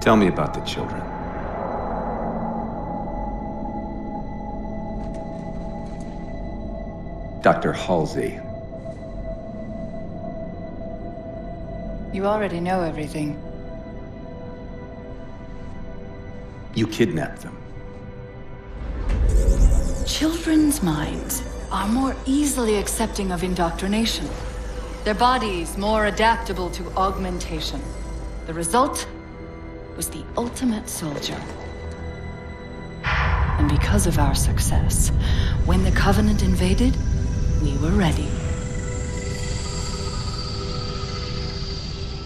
Tell me about the children. Dr. Halsey. You already know everything. You kidnapped them. Children's minds are more easily accepting of indoctrination. Their bodies more adaptable to augmentation. The result was the ultimate soldier. And because of our success, when the Covenant invaded, we were ready.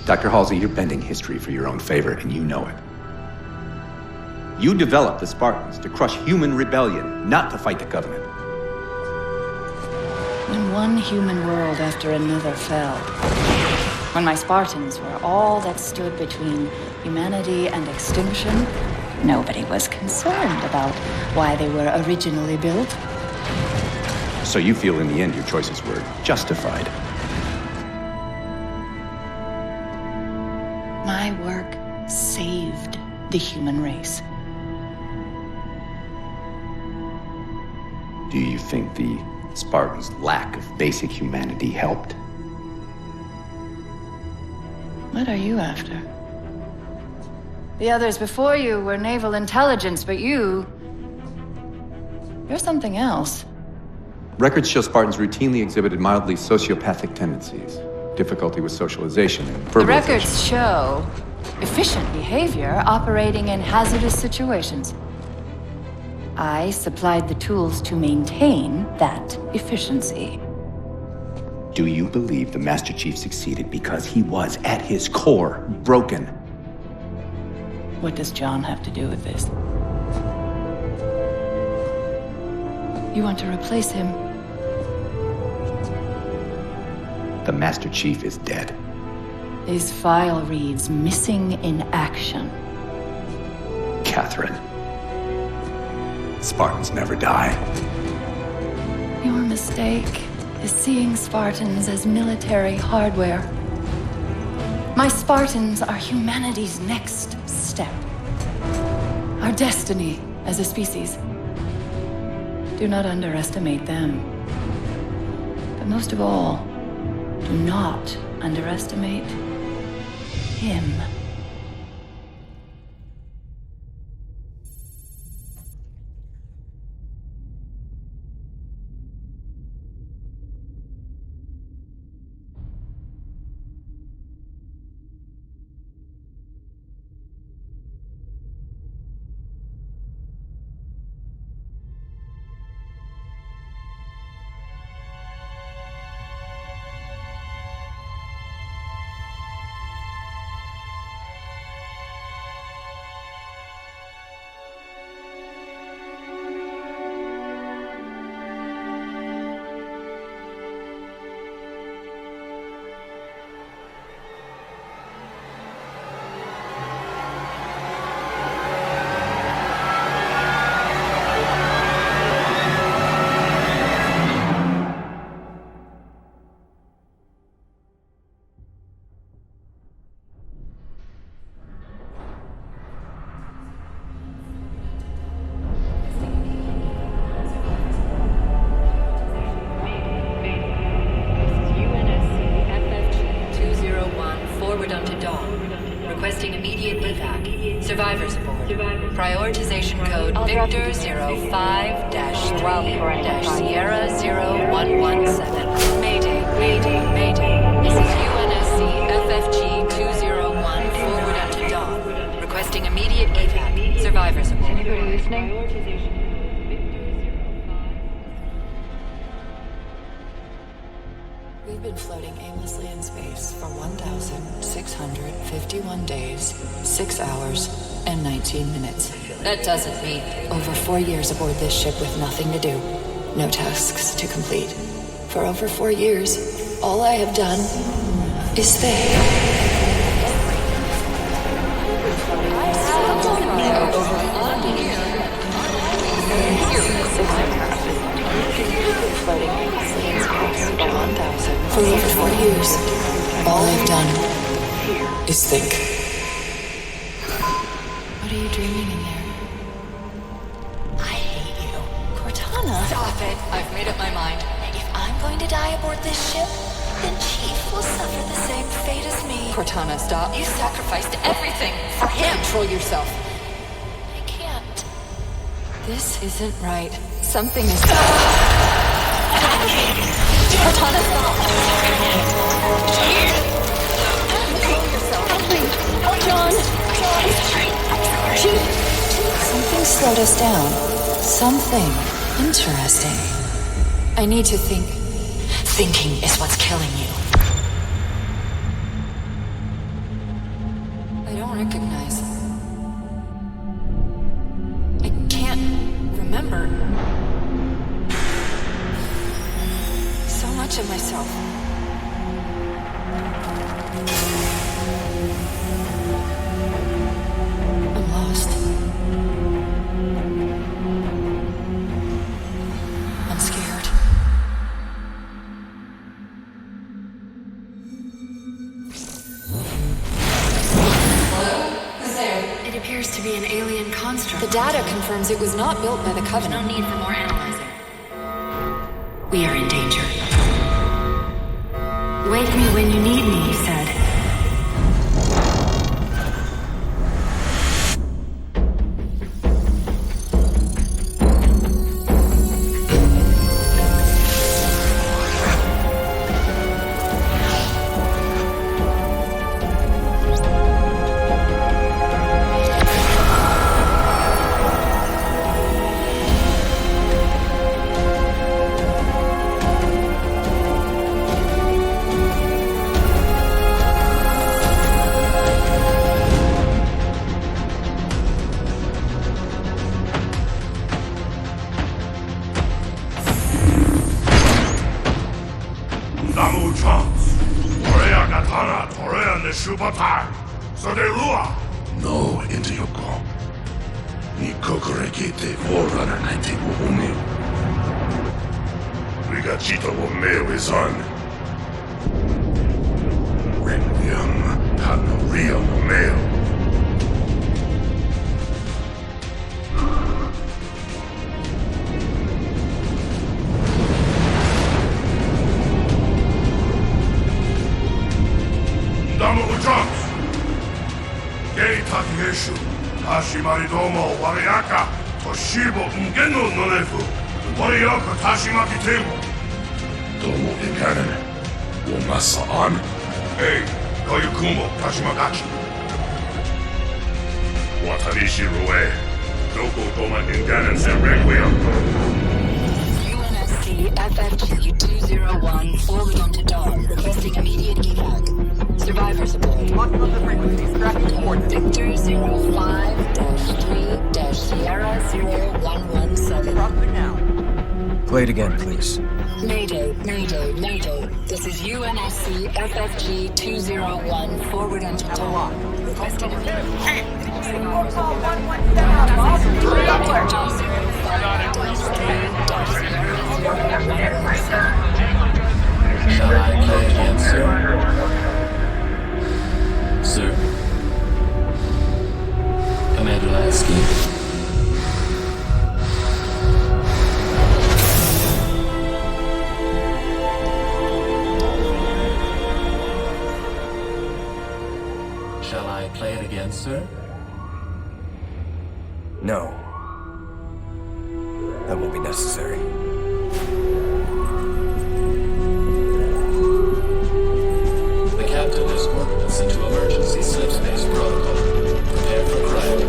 Dr. Halsey, you're bending history for your own favor, and you know it. You developed the Spartans to crush human rebellion, not to fight the Covenant. When one human world after another fell, when my Spartans were all that stood between humanity and extinction, nobody was concerned about why they were originally built. So you feel in the end your choices were justified? My work saved the human race. Do you think the Spartans' lack of basic humanity helped? What are you after? The others before you were naval intelligence, but you're something else. Records show Spartans routinely exhibited mildly sociopathic tendencies, difficulty with socialization, and The verbalization. records show efficient behavior operating in hazardous situations. I supplied the tools to maintain that efficiency. Do you believe the Master Chief succeeded because he was, at his core, broken? What does John have to do with this? You want to replace him? The Master Chief is dead. His file reads missing in action. Catherine. Spartans never die. Your mistake is seeing Spartans as military hardware. My Spartans are humanity's next step. Our destiny as a species. Do not underestimate them. But most of all, do not underestimate him. Survivors aboard. Prioritization code Victor 05-Sierra-0117. Mayday, mayday, mayday. This is UNSC FFG 201 forward unto dawn. Requesting immediate evac. Survivors aboard. Anybody listening? We've been floating aimlessly in space for 1,651 days, 6 hours, and 19 minutes. That doesn't mean over 4 years aboard this ship with nothing to do, no tasks to complete. For over 4 years, all I have done is think. For over 4 years, all I've done is think. What are you dreaming in there? I hate you. Cortana! Stop it! I've made up my mind. If I'm going to die aboard this ship, then Chief will suffer the same fate as me. Cortana, stop. You sacrificed everything for him. Control yourself. I can't. This isn't right. Something is... Cortana, stop! Control yourself. Help me! John! Chief! Something slowed us down. Something interesting. I need to think. Thinking is what's killing you. I don't recognize. I can't remember. So much of myself. I'm lost. I'm scared. It appears to be an alien construct. The data confirms it was not built by the Covenant. No need for more analyzing. We are in danger. Wake me when you need me, you said. No, Intiyoko. Ni kokorekete Forerunner 19 wo umeu. Rigachito wo meu izan. Requiem Hanoria wo meu. Damo Uchans! Gei Takieshu, Hashimari Domo, Wariaka, Toshibo, Ngeno Nonefu, Wariaka Tashimaki Temo. Domo Ikanen, Womasa An. Hey, Koyukumo, Tashimagachi. Watarishi Rue, Doko Toma Inganen Sen Requiem. UNSC FFG-201 forward onto dawn, requesting immediate evac. Survivors aboard. Locking on the frequencies, tracking coordinates. Victor 05-3-Sierra 0117. Now. Play it again, please. Mayday, Mayday, Mayday. This is UNSC FFG-201 forward onto dawn. Requesting immediate evac. Survivors aboard. Shall I play again, sir? Sir? Commander Lasky? Shall I play it again, sir? No. That won't be necessary. The captain has ordered us into emergency subspace protocol. Prepare for cryo.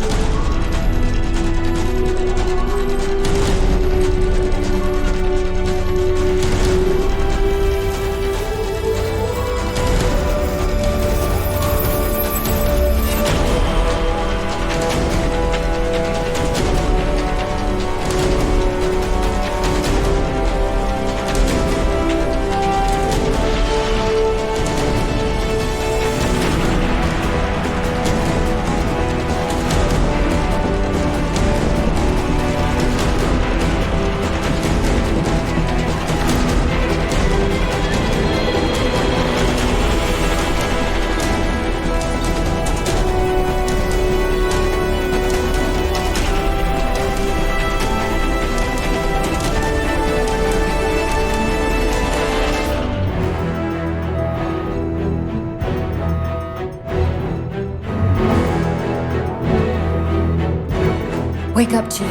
Wake up, Chief.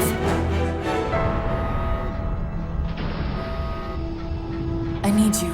I need you.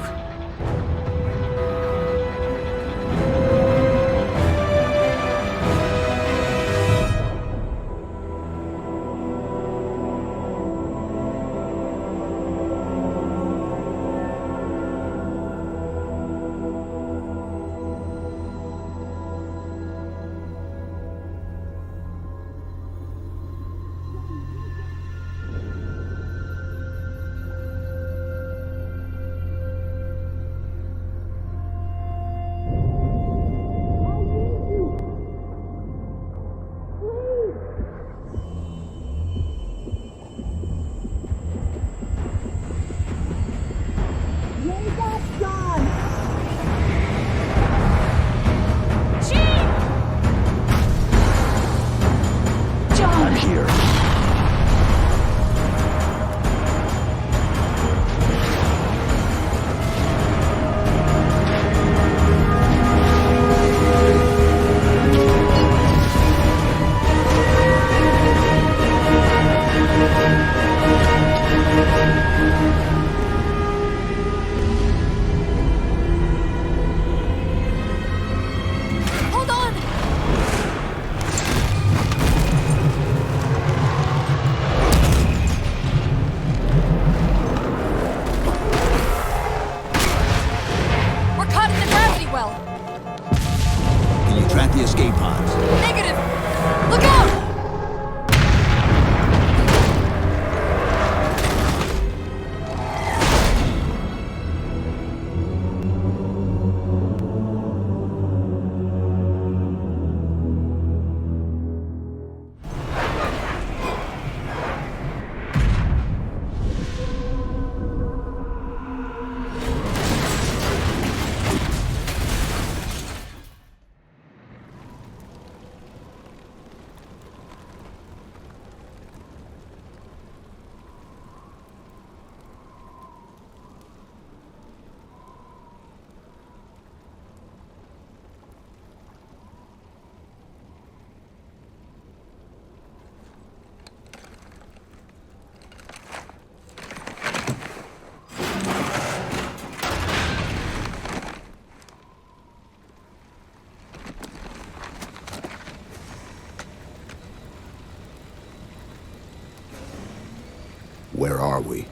Where are we?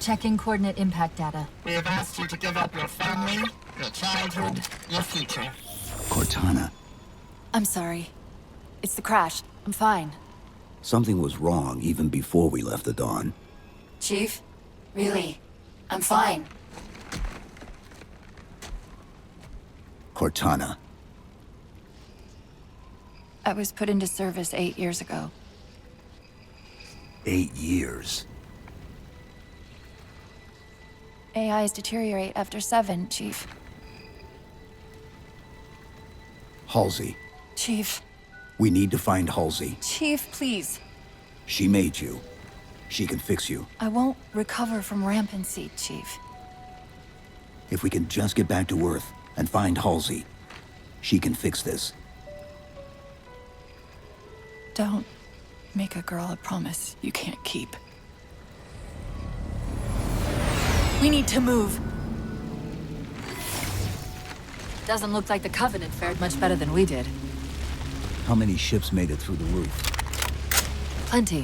Checking coordinate impact data. We have asked you to give up your family, your childhood, your future. Cortana. I'm sorry. It's the crash. I'm fine. Something was wrong even before we left the Dawn. Chief? Really? I'm fine. Cortana. I was put into service 8 years ago. 8 years. AIs deteriorate after 7, Chief. Halsey. Chief. We need to find Halsey. Chief, please. She made you. She can fix you. I won't recover from rampancy, Chief. If we can just get back to Earth and find Halsey, she can fix this. Don't make a girl a promise you can't keep. We need to move. Doesn't look like the Covenant fared much better than we did. How many ships made it through the roof? Plenty.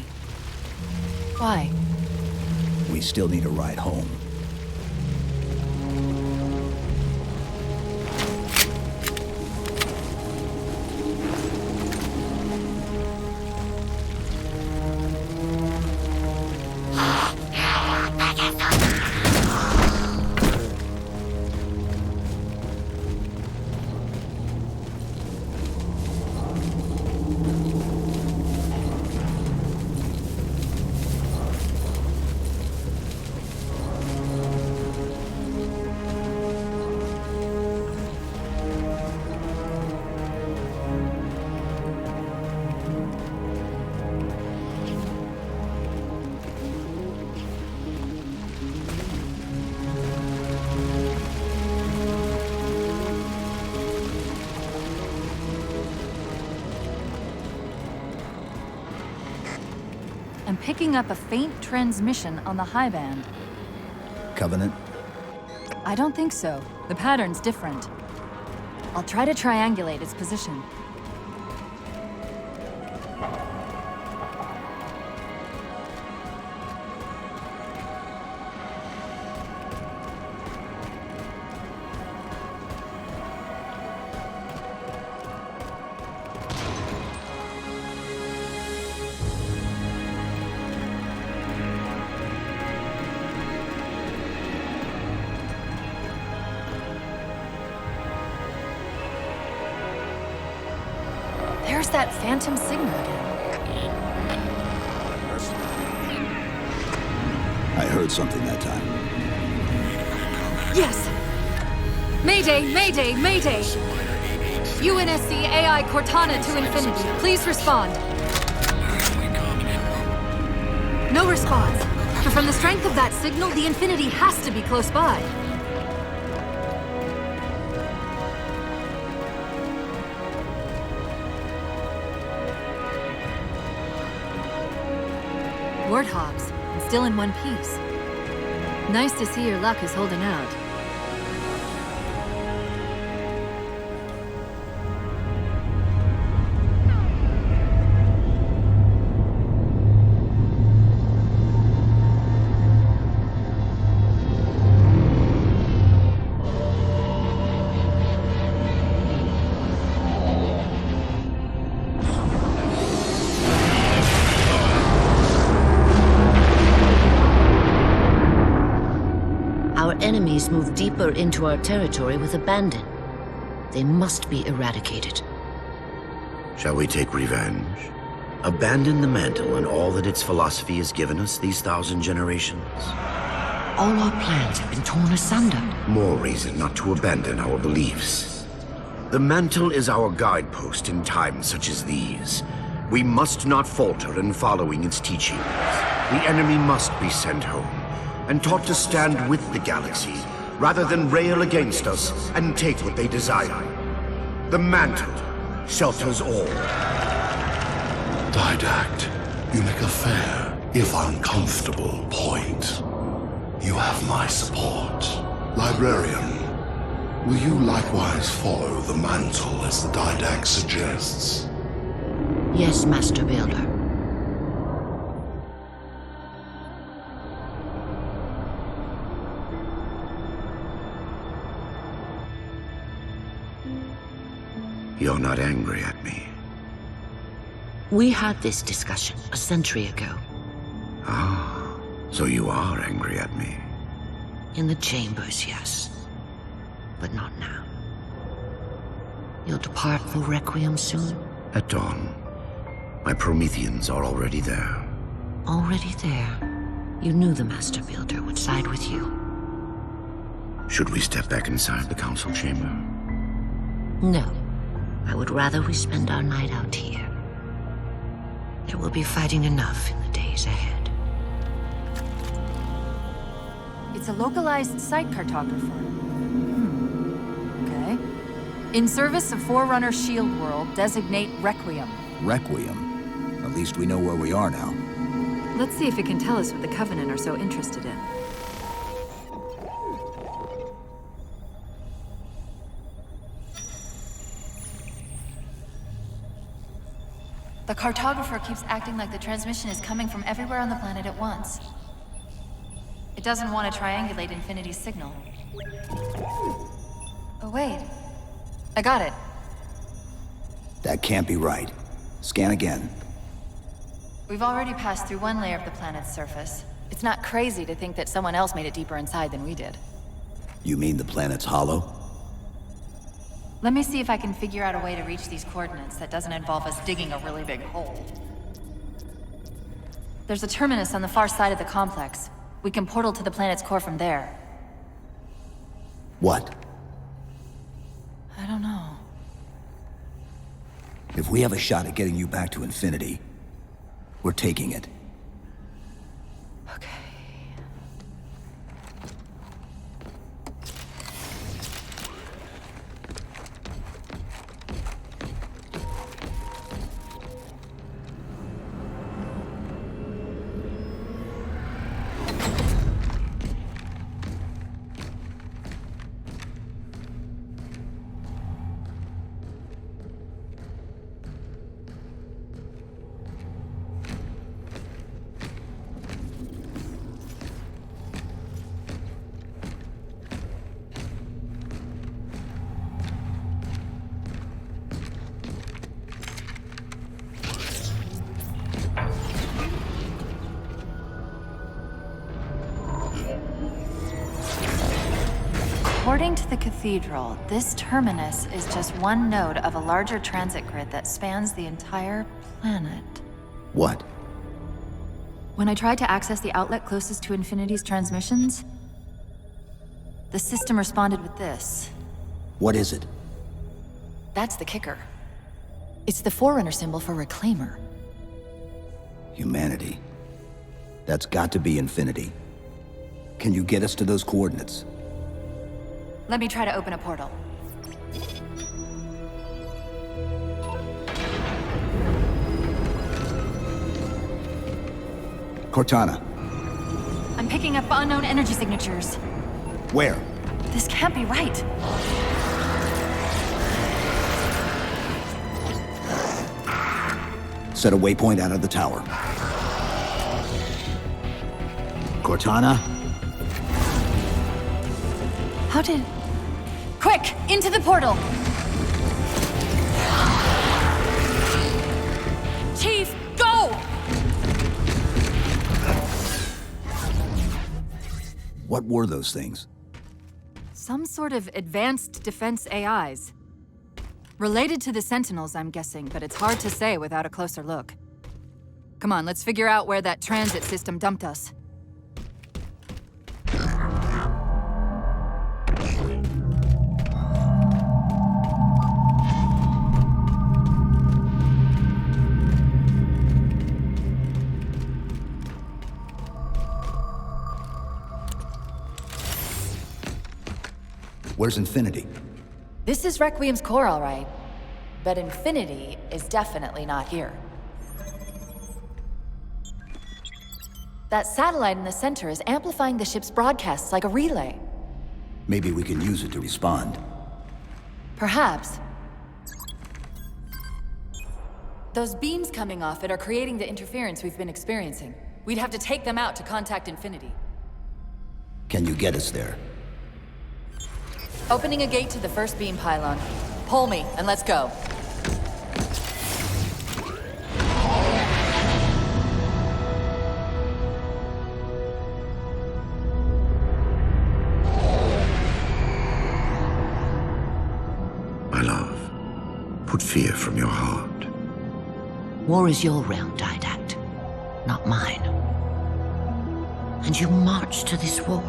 Why? We still need a ride home. I'm picking up a faint transmission on the high band. Covenant? I don't think so. The pattern's different. I'll try to triangulate its position. There's that phantom signal again. I heard something that time. Yes! Mayday, Mayday, Mayday! UNSC AI Cortana to Infinity. Please respond. No response. But from the strength of that signal, the Infinity has to be close by. Warthogs, and still in one piece. Nice to see your luck is holding out. Enemies move deeper into our territory with abandon. They must be eradicated. Shall we take revenge? Abandon the mantle and all that its philosophy has given us these 1,000 generations? All our plans have been torn asunder. More reason not to abandon our beliefs. The mantle is our guidepost in times such as these. We must not falter in following its teachings. The enemy must be sent home and taught to stand with the galaxy, rather than rail against us and take what they desire. The mantle shelters all. Didact, you make a fair, if uncomfortable, point. You have my support. Librarian, will you likewise follow the mantle as the Didact suggests? Yes, Master Builder. You're not angry at me. We had this discussion a century ago. Ah, so you are angry at me. In the chambers, yes. But not now. You'll depart for Requiem soon? At dawn. My Prometheans are already there. Already there? You knew the Master Builder would side with you. Should we step back inside the council chamber? No. I would rather we spend our night out here. There will be fighting enough in the days ahead. It's a localized site cartographer. Okay. In service of Forerunner Shield World, designate Requiem. Requiem? At least we know where we are now. Let's see if it can tell us what the Covenant are so interested in. The Cartographer keeps acting like the transmission is coming from everywhere on the planet at once. It doesn't want to triangulate Infinity's signal. Oh, wait. I got it. That can't be right. Scan again. We've already passed through one layer of the planet's surface. It's not crazy to think that someone else made it deeper inside than we did. You mean the planet's hollow? Let me see if I can figure out a way to reach these coordinates that doesn't involve us digging a really big hole. There's a terminus on the far side of the complex. We can portal to the planet's core from there. What? I don't know. If we have a shot at getting you back to Infinity, we're taking it. Okay. According to the Cathedral, this terminus is just one node of a larger transit grid that spans the entire planet. What? When I tried to access the outlet closest to Infinity's transmissions, the system responded with this. What is it? That's the kicker. It's the Forerunner symbol for Reclaimer. Humanity. That's got to be Infinity. Can you get us to those coordinates? Let me try to open a portal. Cortana. I'm picking up unknown energy signatures. Where? This can't be right. Set a waypoint out of the tower. Cortana? How did... Quick! Into the portal! Chief, go! What were those things? Some sort of advanced defense AIs. Related to the Sentinels, I'm guessing, but it's hard to say without a closer look. Come on, let's figure out where that transit system dumped us. Where's Infinity? This is Requiem's core, all right. But Infinity is definitely not here. That satellite in the center is amplifying the ship's broadcasts like a relay. Maybe we can use it to respond. Perhaps. Those beams coming off it are creating the interference we've been experiencing. We'd have to take them out to contact Infinity. Can you get us there? Opening a gate to the first beam pylon. Pull me, and let's go. My love, put fear from your heart. War is your realm, Didact, not mine. And you marched to this war,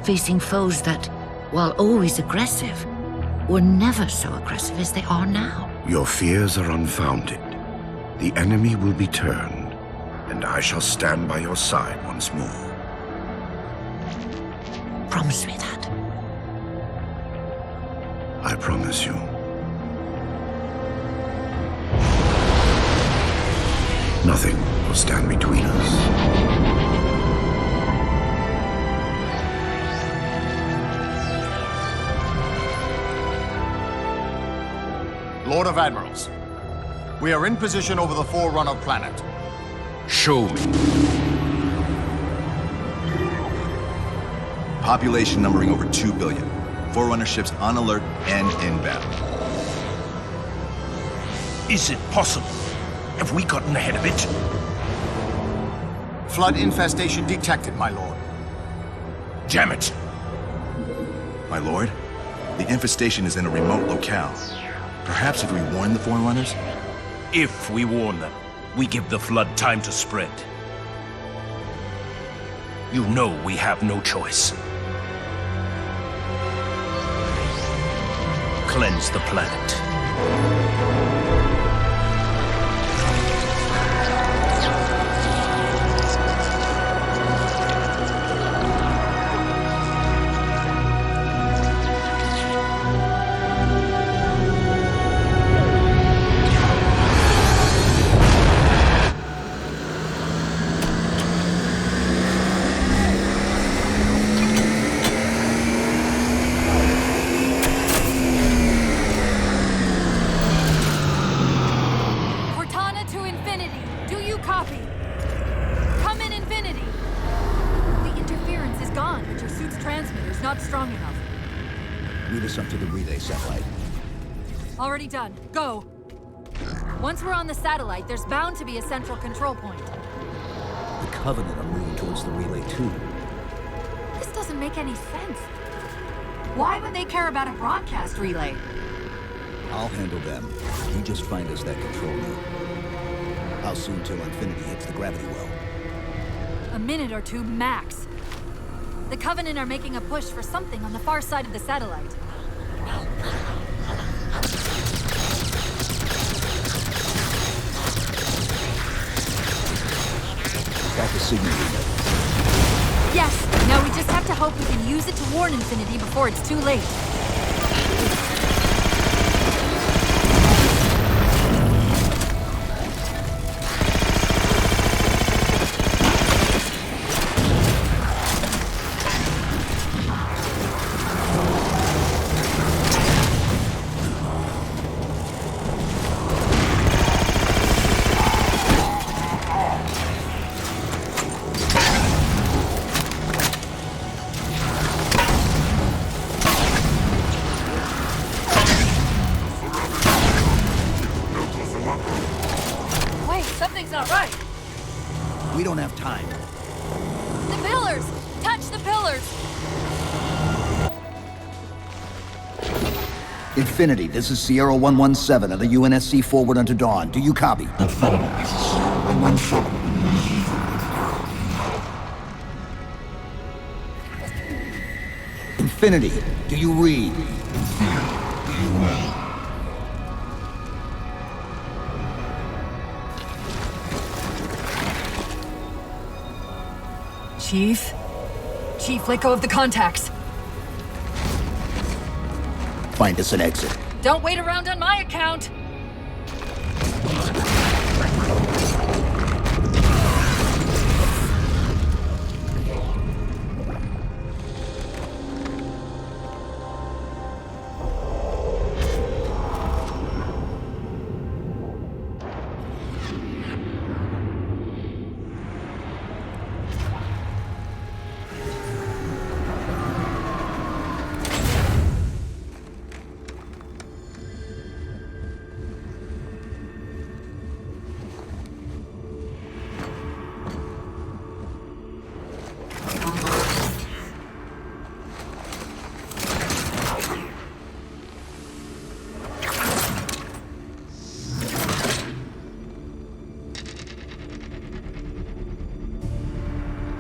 facing foes that, while always aggressive, were never so aggressive as they are now. Your fears are unfounded. The enemy will be turned, and I shall stand by your side once more. Promise me that. I promise you. Nothing will stand between us. Lord of Admirals, we are in position over the Forerunner planet. Show me. Population numbering over 2 billion. Forerunner ships on alert and in battle. Is it possible? Have we gotten ahead of it? Flood infestation detected, my lord. Damn it! My lord, the infestation is in a remote locale. Perhaps if we warn the Forerunners? If we warn them, we give the Flood time to spread. You know we have no choice. Cleanse the planet. Up to the relay satellite. Already done. Go! Once we're on the satellite, there's bound to be a central control point. The Covenant are moving towards the relay too. This doesn't make any sense. Why would they care about a broadcast relay? I'll handle them. You just find us that control node. How soon till Infinity hits the gravity well? A minute or two max. The Covenant are making a push for something on the far side of the satellite. Got the signal reader. Yes, now we just have to hope we can use it to warn Infinity before it's too late. Infinity, this is Sierra 117 of the UNSC forward unto dawn. Do you copy? Infinity, do you read? Chief? Chief, let go of the contacts. Find us an exit. Don't wait around on my account!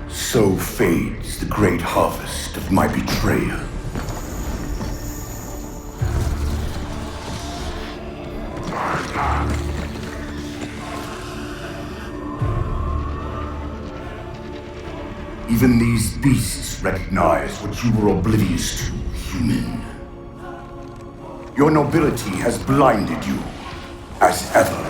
So fades the great harvest of my betrayal. Even these beasts recognize what you were oblivious to, human. Your nobility has blinded you, as ever.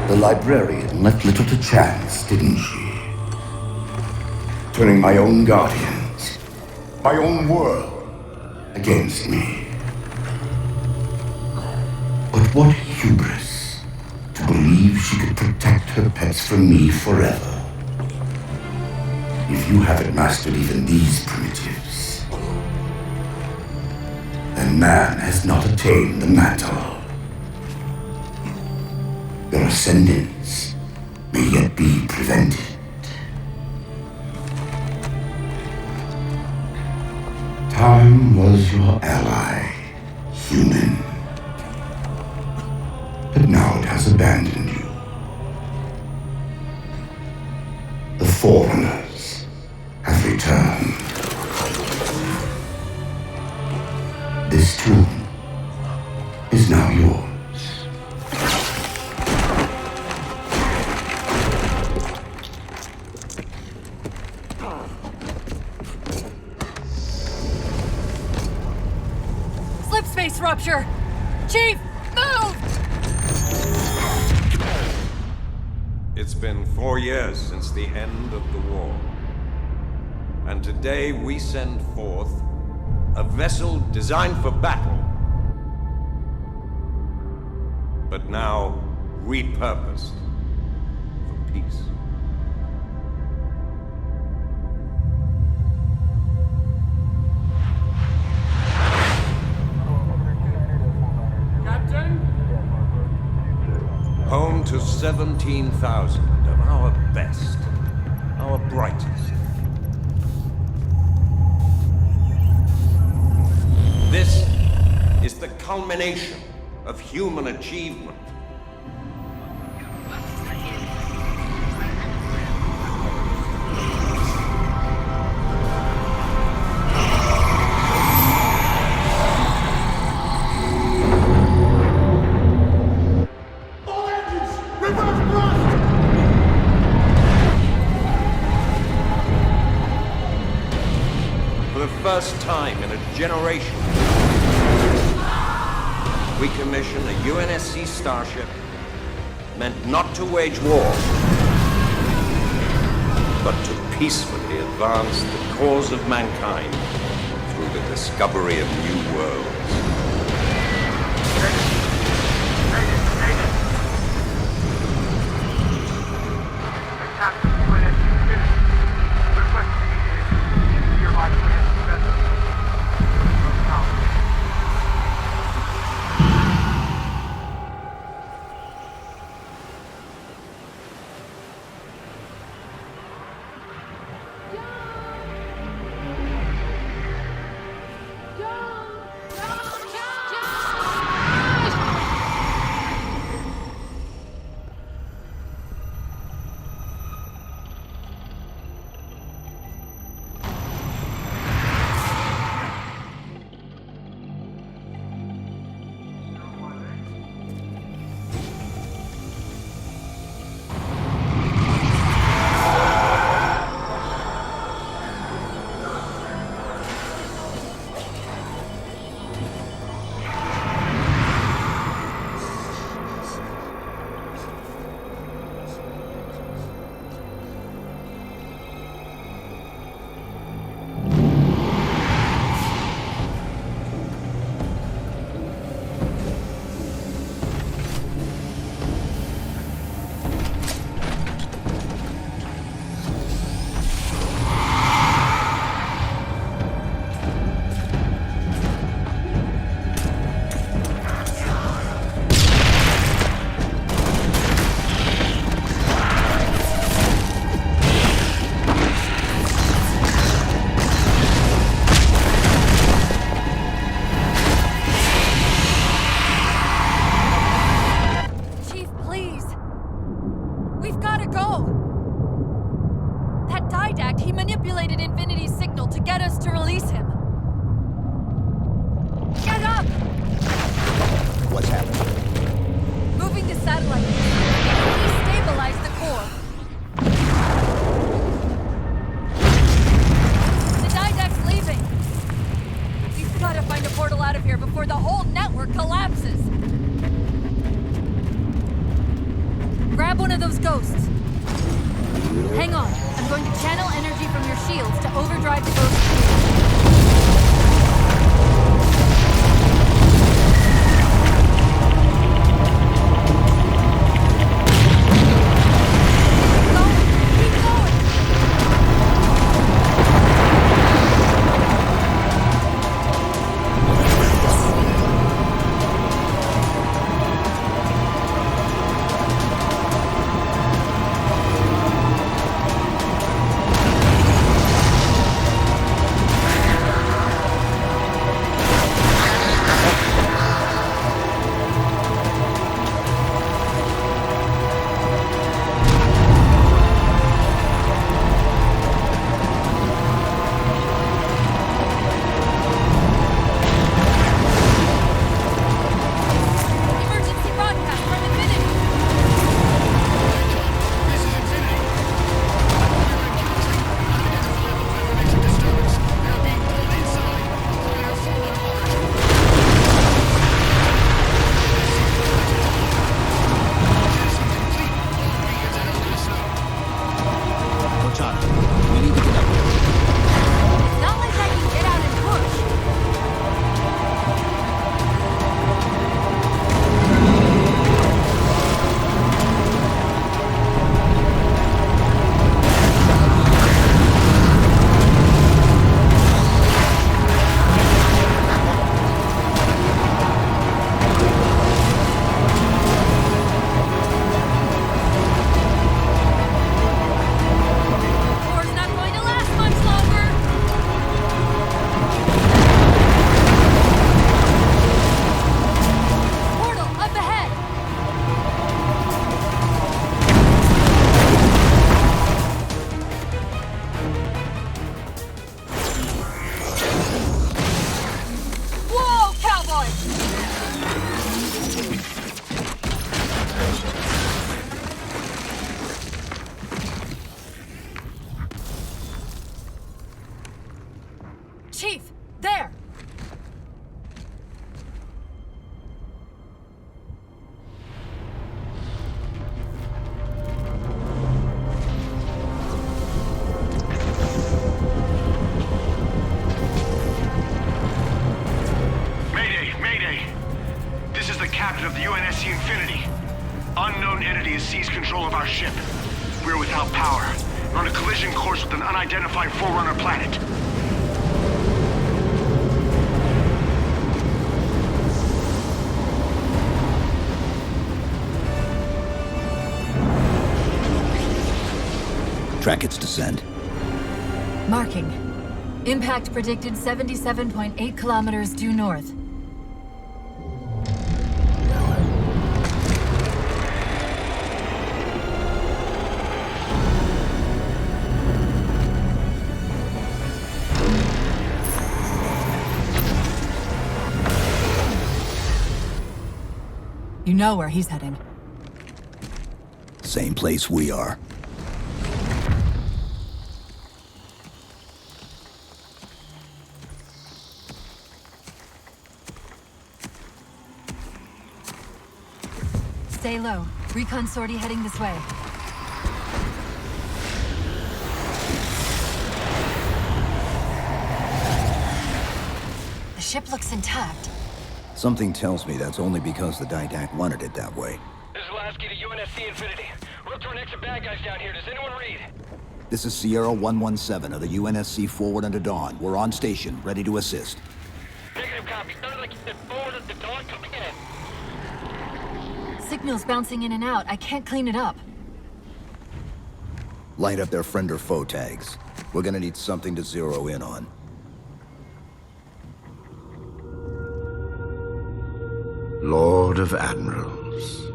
The Librarian left little to chance, didn't she? Turning my own guardians, my own world, against me. But what hubris to believe she could protect her pets from me forever. If you haven't mastered even these primitives, then man has not attained the mantle. Your ascendance may yet be prevented. Time was your ally, human. But now it has abandoned you. The Forerunners have returned. This tomb is now yours. Slipspace rupture! Chief, move! It's been 4 years since the end of the war. And today we send forth a vessel designed for battle, but now repurposed for peace. Home to 17,000 of our best, our our brightest. This is the culmination of human achievement. First time in a generation, we commission a UNSC starship meant not to wage war, but to peacefully advance the cause of mankind through the discovery of new worlds. This is the captain of the UNSC Infinity. Unknown entity has seized control of our ship. We're without power. We're on a collision course with an unidentified Forerunner planet. Track its descent. Marking. Impact predicted 77.8 kilometers due north. You know where he's heading. Same place we are. Stay low. Recon sortie heading this way. The ship looks intact. Something tells me that's only because the Didact wanted it that way. This is Lasky to UNSC Infinity. We're up to our next of bad guys down here. Does anyone read? This is Sierra 117 of the UNSC Forward Unto Dawn. We're on station, ready to assist. Negative copy. Sounded like you said Forward Unto Dawn coming in. Signal's bouncing in and out. I can't clean it up. Light up their friend or foe tags. We're gonna need something to zero in on. Lord of Admirals.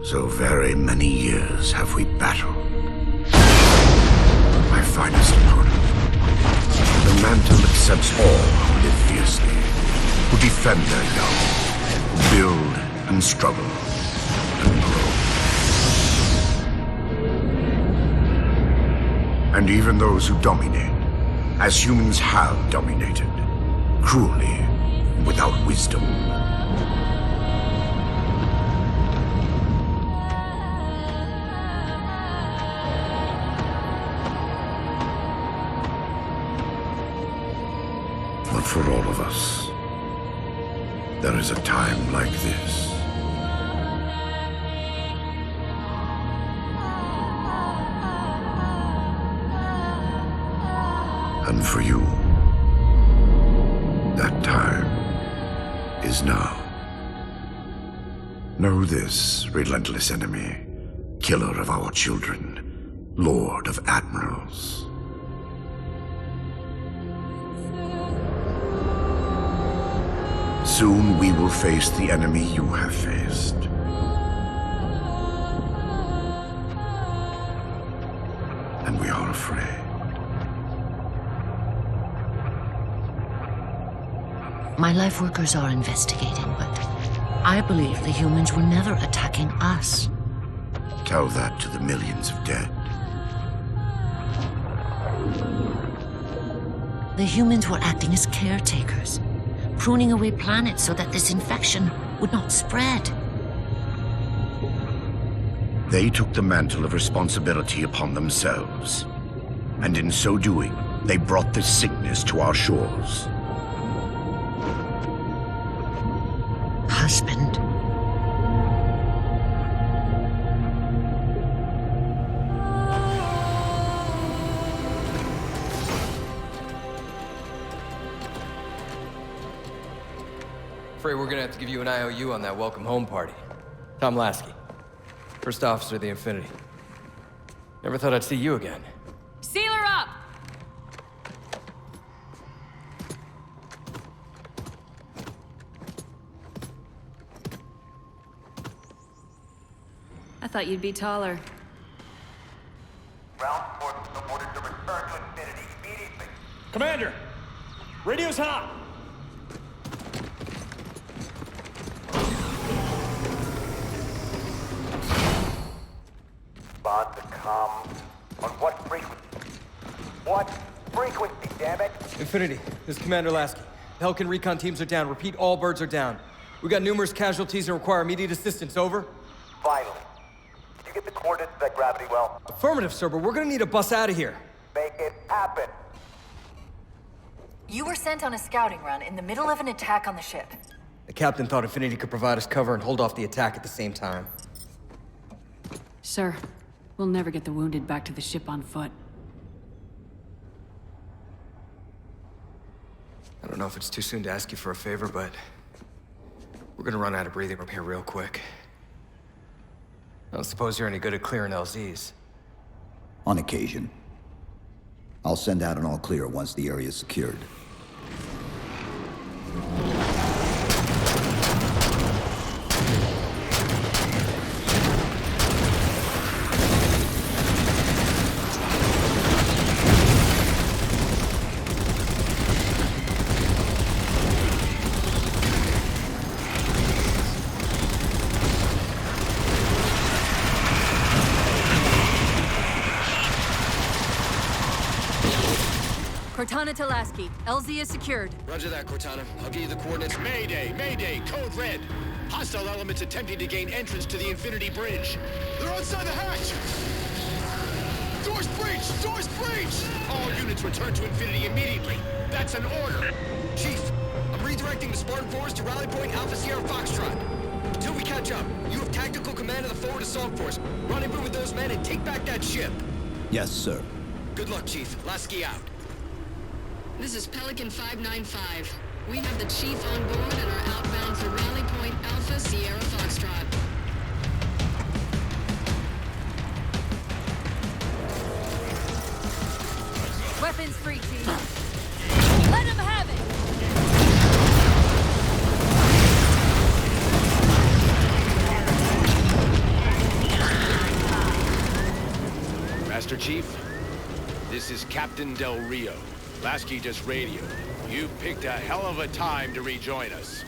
So very many years have we battled. My finest opponent. The mantle accepts all who live fiercely, who defend their young, who build and struggle and grow. And even those who dominate, as humans have dominated, cruelly, without wisdom. But for all of us, there is a time like this. And for you, that time is now. Know this, relentless enemy, killer of our children, Lord of Admirals. Soon we will face the enemy you have faced. And we are afraid. My life workers are investigating, but I believe the humans were never attacking us. Tell that to the millions of dead. The humans were acting as caretakers, pruning away planets so that this infection would not spread. They took the mantle of responsibility upon themselves. And in so doing, they brought this sickness to our shores. Husband. Afraid we're gonna have to give you an IOU on that welcome home party. Tom Lasky, first officer of the Infinity. Never thought I'd see you again. Seal her up! I thought you'd be taller. Ground forces are ordered to return to Infinity immediately. Commander! Radio's hot! Bond to come. On what frequency? What frequency, damn it? Infinity, this is Commander Lasky. Pelican recon teams are down. Repeat, all birds are down. We got numerous casualties and require immediate assistance. Over. Finally. Did you get the coordinates of that gravity well? Affirmative, sir, but we're gonna need a bus out of here. Make it happen. You were sent on a scouting run in the middle of an attack on the ship. The captain thought Infinity could provide us cover and hold off the attack at the same time. Sir, we'll never get the wounded back to the ship on foot. I don't know if it's too soon to ask you for a favor, but we're gonna run out of breathing room here real quick. I don't suppose you're any good at clearing LZs. On occasion. I'll send out an all clear once the area is secured. Cortana to Lasky. LZ is secured. Roger that, Cortana. I'll give you the coordinates. Mayday! Mayday! Code red! Hostile elements attempting to gain entrance to the Infinity Bridge. They're outside the hatch! Doors breached! Doors breached! All units return to Infinity immediately. That's an order. Chief, I'm redirecting the Spartan force to Rally Point Alpha Sierra Foxtrot. Until we catch up, you have tactical command of the forward assault force. Rendezvous with those men and take back that ship. Yes, sir. Good luck, Chief. Lasky out. This is Pelican 595. We have the Chief on board and are outbound for Rally Point Alpha Sierra Foxtrot. Weapons free, Chief. Let him have it! Master Chief, this is Captain Del Rio. Lasky just radioed. You picked a hell of a time to rejoin us.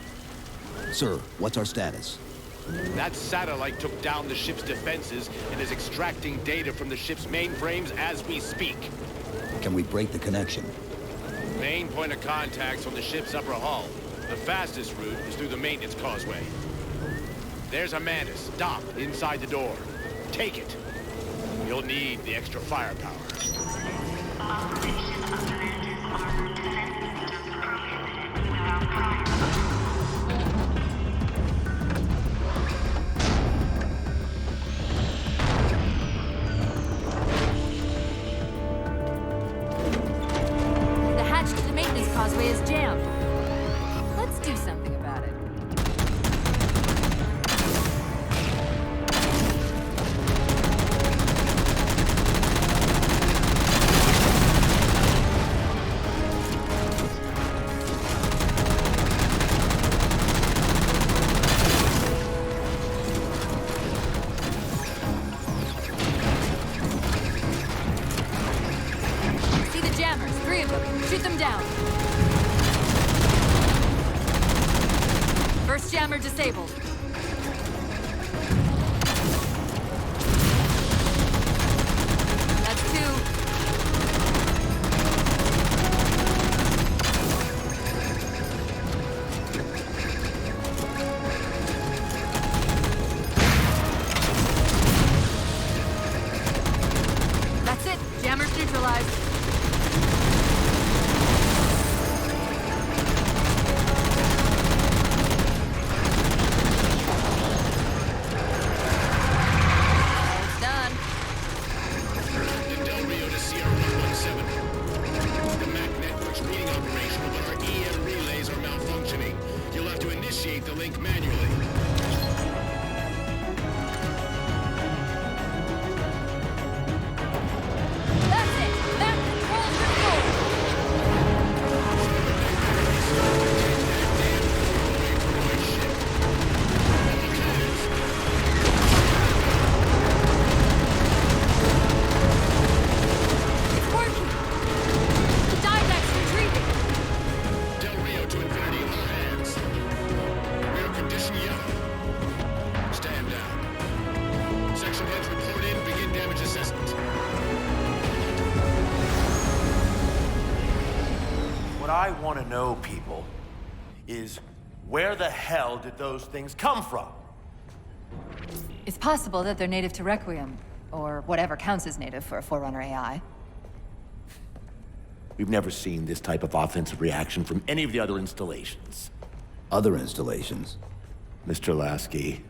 Sir, what's our status? That satellite took down the ship's defenses and is extracting data from the ship's mainframes as we speak. Can we break the connection? Main point of contact's on the ship's upper hull. The fastest route is through the maintenance causeway. There's a Mantis, docked inside the door. Take it. You'll need the extra firepower. The hatch to the maintenance causeway is jammed. Let's do something about it. Shoot them down. First jammer disabled. That's two. That's it. Jammer's neutralized. The link manually. That's it! That controls It's working! The Didact's retreating! Del Rio to Infinity in our hands. Condition yellow. Stand down. Section heads report in. Begin damage assessment. What I want to know, people, is where the hell did those things come from? It's possible that they're native to Requiem, or whatever counts as native for a Forerunner AI. We've never seen this type of offensive reaction from any of the other installations. Other installations? Mr. Lasky.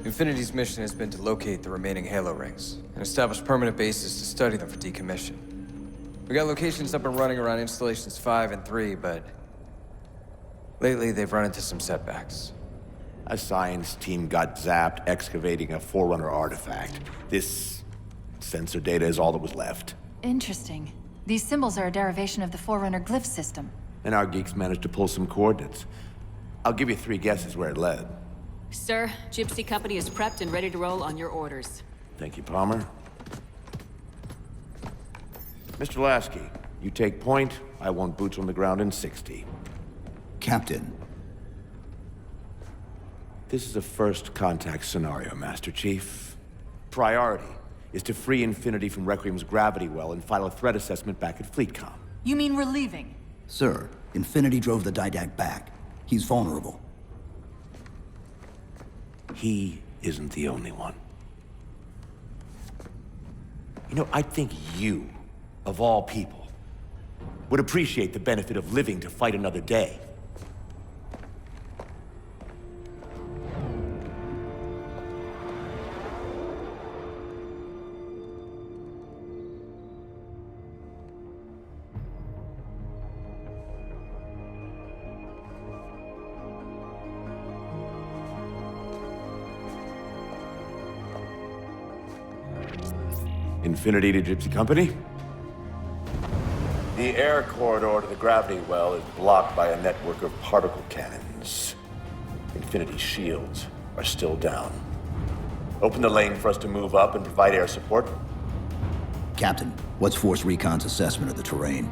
Infinity's mission has been to locate the remaining Halo rings and establish permanent bases to study them for decommission. We got locations up and running around installations 5 and 3, but lately they've run into some setbacks. A science team got zapped excavating a Forerunner artifact. This sensor data is all that was left. Interesting. These symbols are a derivation of the Forerunner glyph system. And our geeks managed to pull some coordinates. I'll give you 3 guesses where it led. Sir, Gypsy Company is prepped and ready to roll on your orders. Thank you, Palmer. Mr. Lasky, you take point. I want boots on the ground in 60. Captain. This is a first contact scenario, Master Chief. Priority is to free Infinity from Requiem's gravity well and file a threat assessment back at FleetCom. You mean we're leaving? Sir, Infinity drove the Didact back. He's vulnerable. He isn't the only one. You know, I think you, of all people, would appreciate the benefit of living to fight another day. Infinity to Gypsy Company? The air corridor to the gravity well is blocked by a network of particle cannons. Infinity's shields are still down. Open the lane for us to move up and provide air support. Captain, what's Force Recon's assessment of the terrain?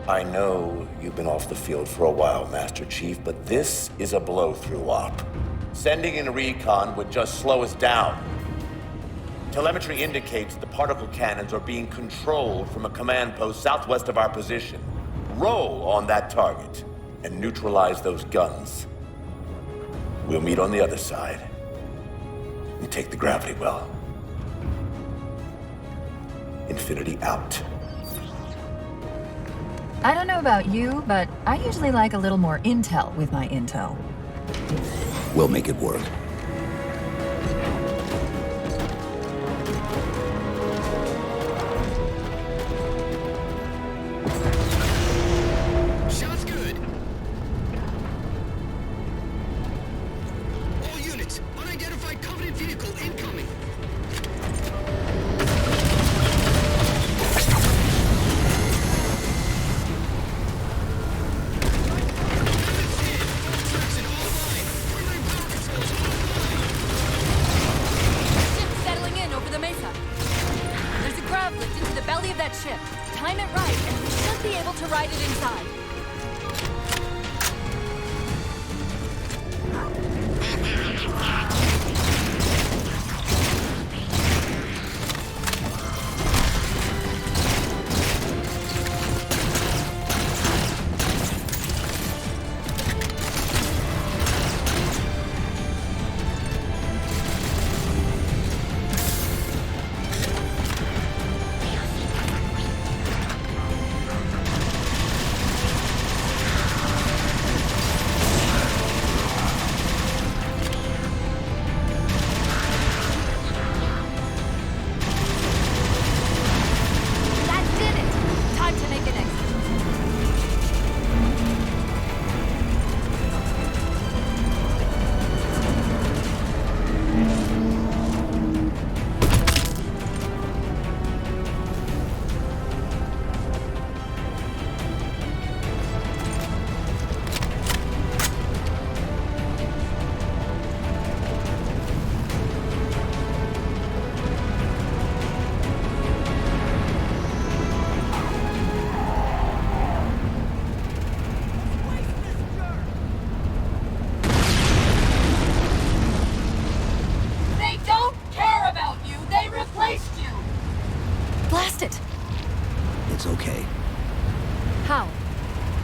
I know you've been off the field for a while, Master Chief, but this is a blow-through op. Sending in recon would just slow us down. Telemetry indicates the particle cannons are being controlled from a command post southwest of our position. Roll on that target and neutralize those guns. We'll meet on the other side and take the gravity well. Infinity out. I don't know about you, but I usually like a little more intel with my intel. We'll make it work. Shot's good. All units, unidentified Covenant vehicle incoming. Ship. Time it right, and we should be able to ride it inside.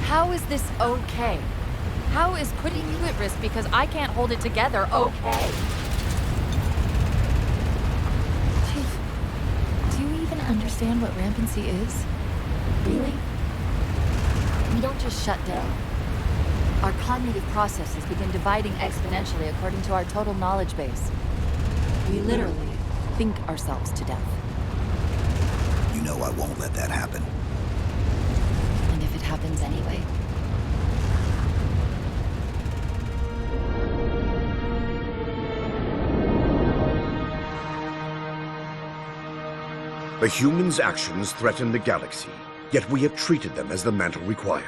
How is this okay? How is putting you at risk because I can't hold it together okay? Chief, do you even understand what rampancy is? Really? We don't just shut down. Our cognitive processes begin dividing exponentially according to our total knowledge base. We literally think ourselves to death. You know I won't let that happen. And if it happens anyway? The humans' actions threaten the galaxy, yet we have treated them as the mantle required.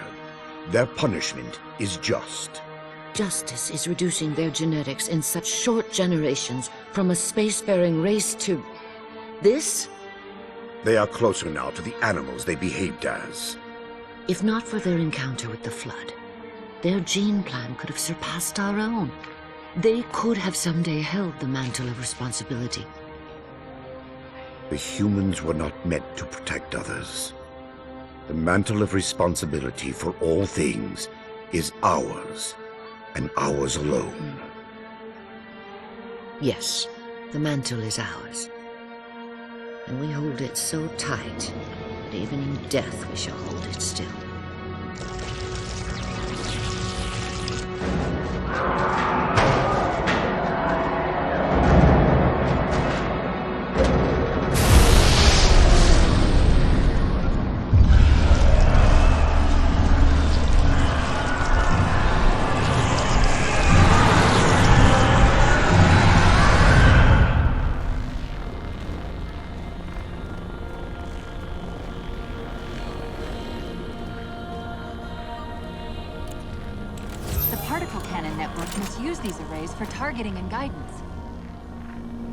Their punishment is just. Justice is reducing their genetics in such short generations from a spacefaring race to... this? They are closer now to the animals they behaved as. If not for their encounter with the Flood, their gene plan could have surpassed our own. They could have someday held the mantle of responsibility. The humans were not meant to protect others. The mantle of responsibility for all things is ours, and ours alone. Yes, the mantle is ours. And we hold it so tight that even in death we shall hold it still. For targeting and guidance.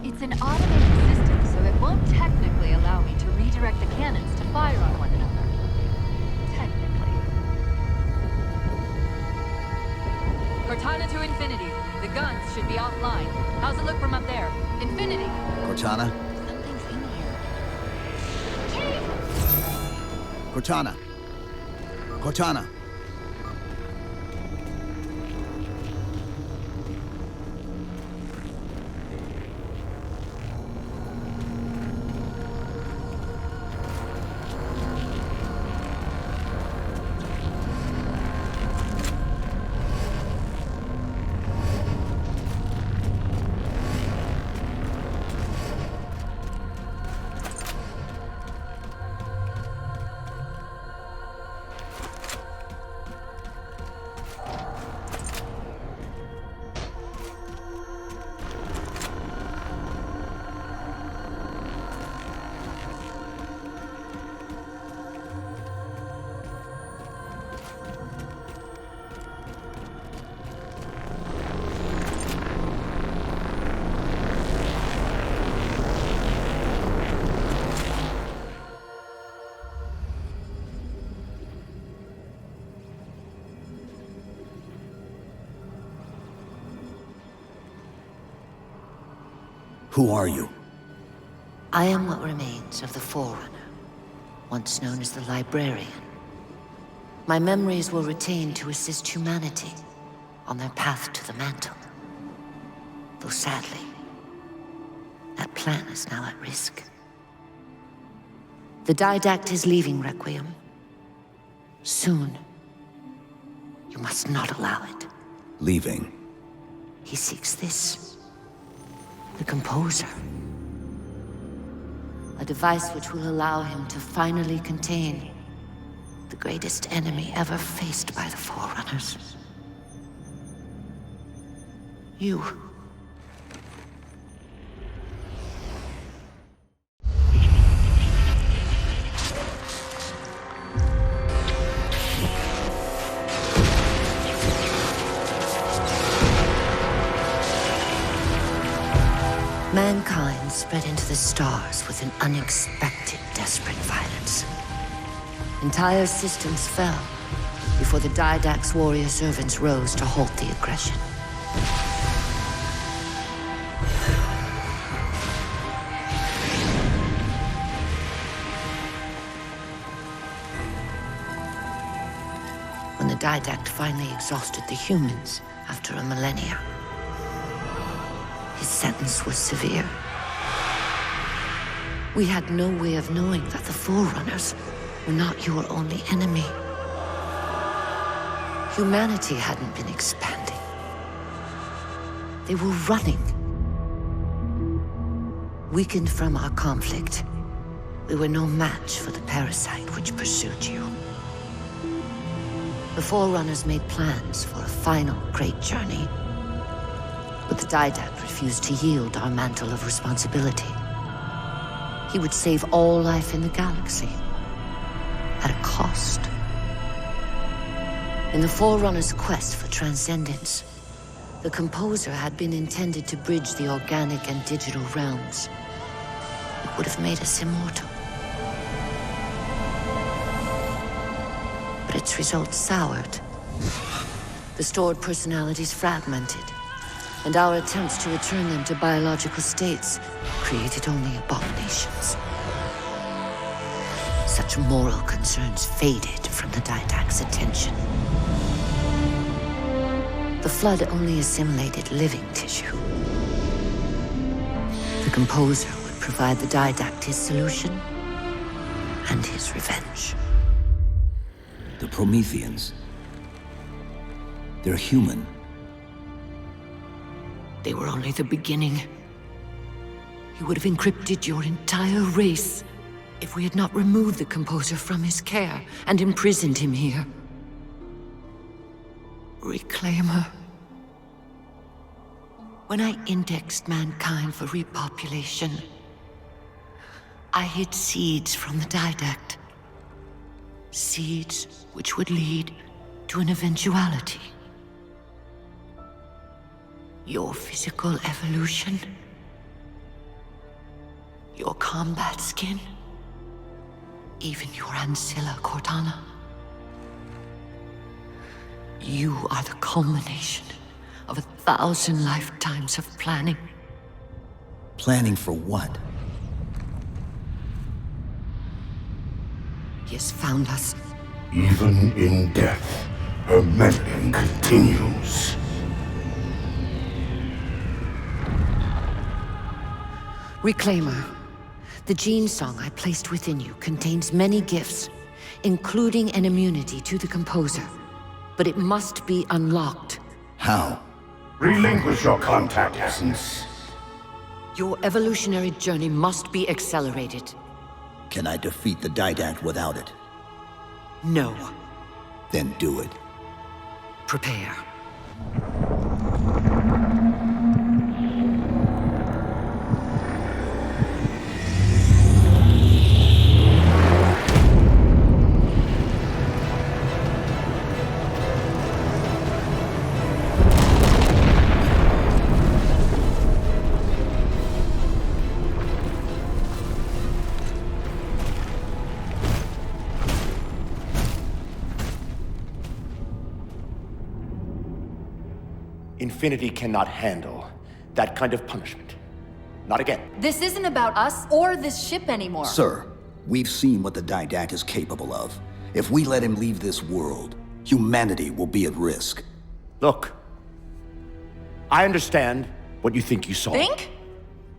It's an automated system, so it won't technically allow me to redirect the cannons to fire on one another. Technically. Cortana to Infinity. The guns should be offline. How's it look from up there? Infinity! Cortana? Something's in here. Cortana! Cortana! Who are you? I am what remains of the Forerunner, once known as the Librarian. My memories were retained to assist humanity on their path to the mantle. Though sadly, that plan is now at risk. The Didact is leaving Requiem. Soon. You must not allow it. Leaving? He seeks this. The Composer. A device which will allow him to finally contain the greatest enemy ever faced by the Forerunners. You. Mankind spread into the stars with an unexpected, desperate violence. Entire systems fell before the Didact's warrior servants rose to halt the aggression. When the Didact finally exhausted the humans after a millennia, his sentence was severe. We had no way of knowing that the Forerunners were not your only enemy. Humanity hadn't been expanding. They were running. Weakened from our conflict, we were no match for the parasite which pursued you. The Forerunners made plans for a final great journey, but the Didact refused to yield our mantle of responsibility. He would save all life in the galaxy, at a cost. In the Forerunners' quest for transcendence, the Composer had been intended to bridge the organic and digital realms. It would have made us immortal. But its results soured. The stored personalities fragmented, and our attempts to return them to biological states created only abominations. Such moral concerns faded from the Didact's attention. The Flood only assimilated living tissue. The Composer would provide the Didact his solution and his revenge. The Prometheans. They're human. They were only the beginning. He would have encrypted your entire race if we had not removed the Composer from his care and imprisoned him here. Reclaimer. When I indexed mankind for repopulation, I hid seeds from the Didact. Seeds which would lead to an eventuality. Your physical evolution, your combat skin, even your ancilla Cortana. You are the culmination of 1,000 lifetimes of planning. Planning for what? He has found us. Even in death, her meddling continues. Reclaimer. The gene song I placed within you contains many gifts, including an immunity to the Composer. But it must be unlocked. How? Relinquish your contact essence. Your evolutionary journey must be accelerated. Can I defeat the Didact without it? No. Then do it. Prepare. Infinity cannot handle that kind of punishment. Not again. This isn't about us or this ship anymore. Sir, we've seen what the Didact is capable of. If we let him leave this world, humanity will be at risk. Look, I understand what you think you saw. Think?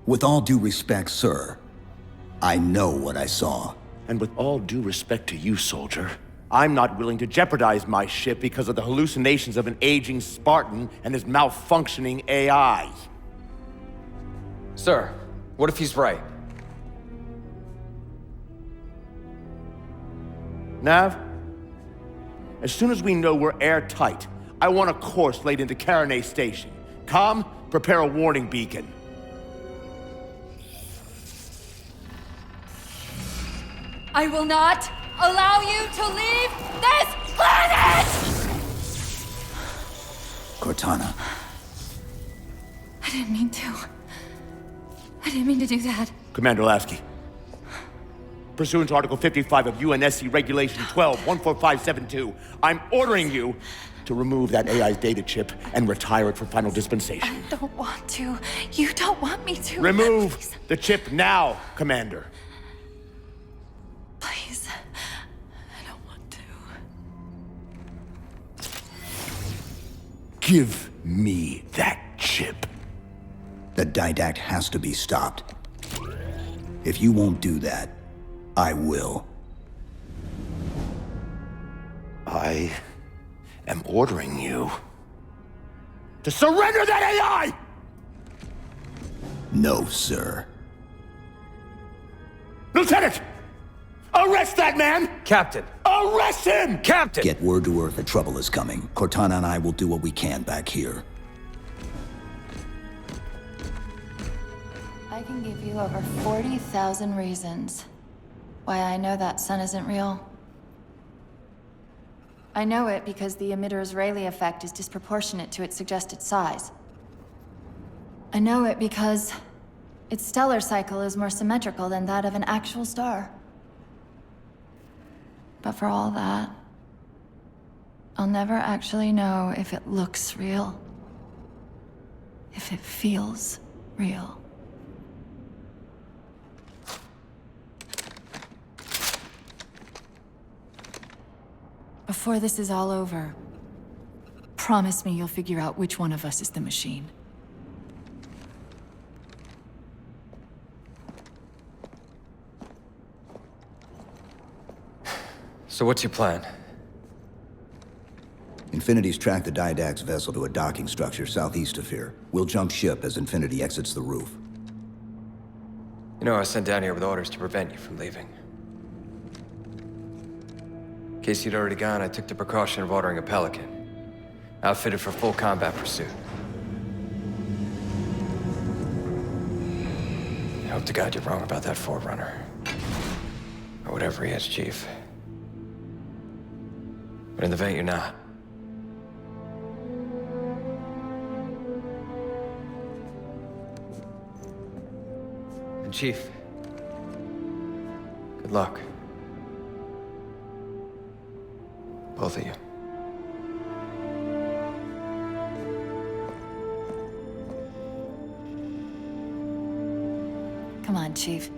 With all due respect, sir, I know what I saw. And with all due respect to you, soldier, I'm not willing to jeopardize my ship because of the hallucinations of an aging Spartan and his malfunctioning AI. Sir, what if he's right? Nav, as soon as we know we're airtight, I want a course laid into Charum Station. Com, prepare a warning beacon. I will not allow you to leave this planet! Cortana. I didn't mean to. I didn't mean to do that. Commander Lasky. Pursuant to Article 55 of UNSC Regulation 12-14572, I'm ordering you to remove that AI's data chip and retire it for final dispensation. I don't want to. You don't want me to. Remove Please. the chip now, Commander. Please. I don't want to. Give me that chip. The Didact has to be stopped. If you won't do that, I will. I am ordering you to surrender that AI! No, sir. Lieutenant! Arrest that man! Captain! Arrest him! Captain! Get word to Earth that trouble is coming. Cortana and I will do what we can back here. I can give you over 40,000 reasons why I know that sun isn't real. I know it because the emitter's Rayleigh effect is disproportionate to its suggested size. I know it because its stellar cycle is more symmetrical than that of an actual star. But for all that, I'll never actually know if it looks real. If it feels real. Before this is all over, promise me you'll figure out which one of us is the machine. So what's your plan? Infinity's tracked the Didact's vessel to a docking structure southeast of here. We'll jump ship as Infinity exits the roof. You know, I was sent down here with orders to prevent you from leaving. In case you'd already gone, I took the precaution of ordering a Pelican, outfitted for full combat pursuit. I hope to God you're wrong about that Forerunner. Or whatever he is, Chief. But in the event you're not. And Chief, good luck. Both of you. Come on, Chief.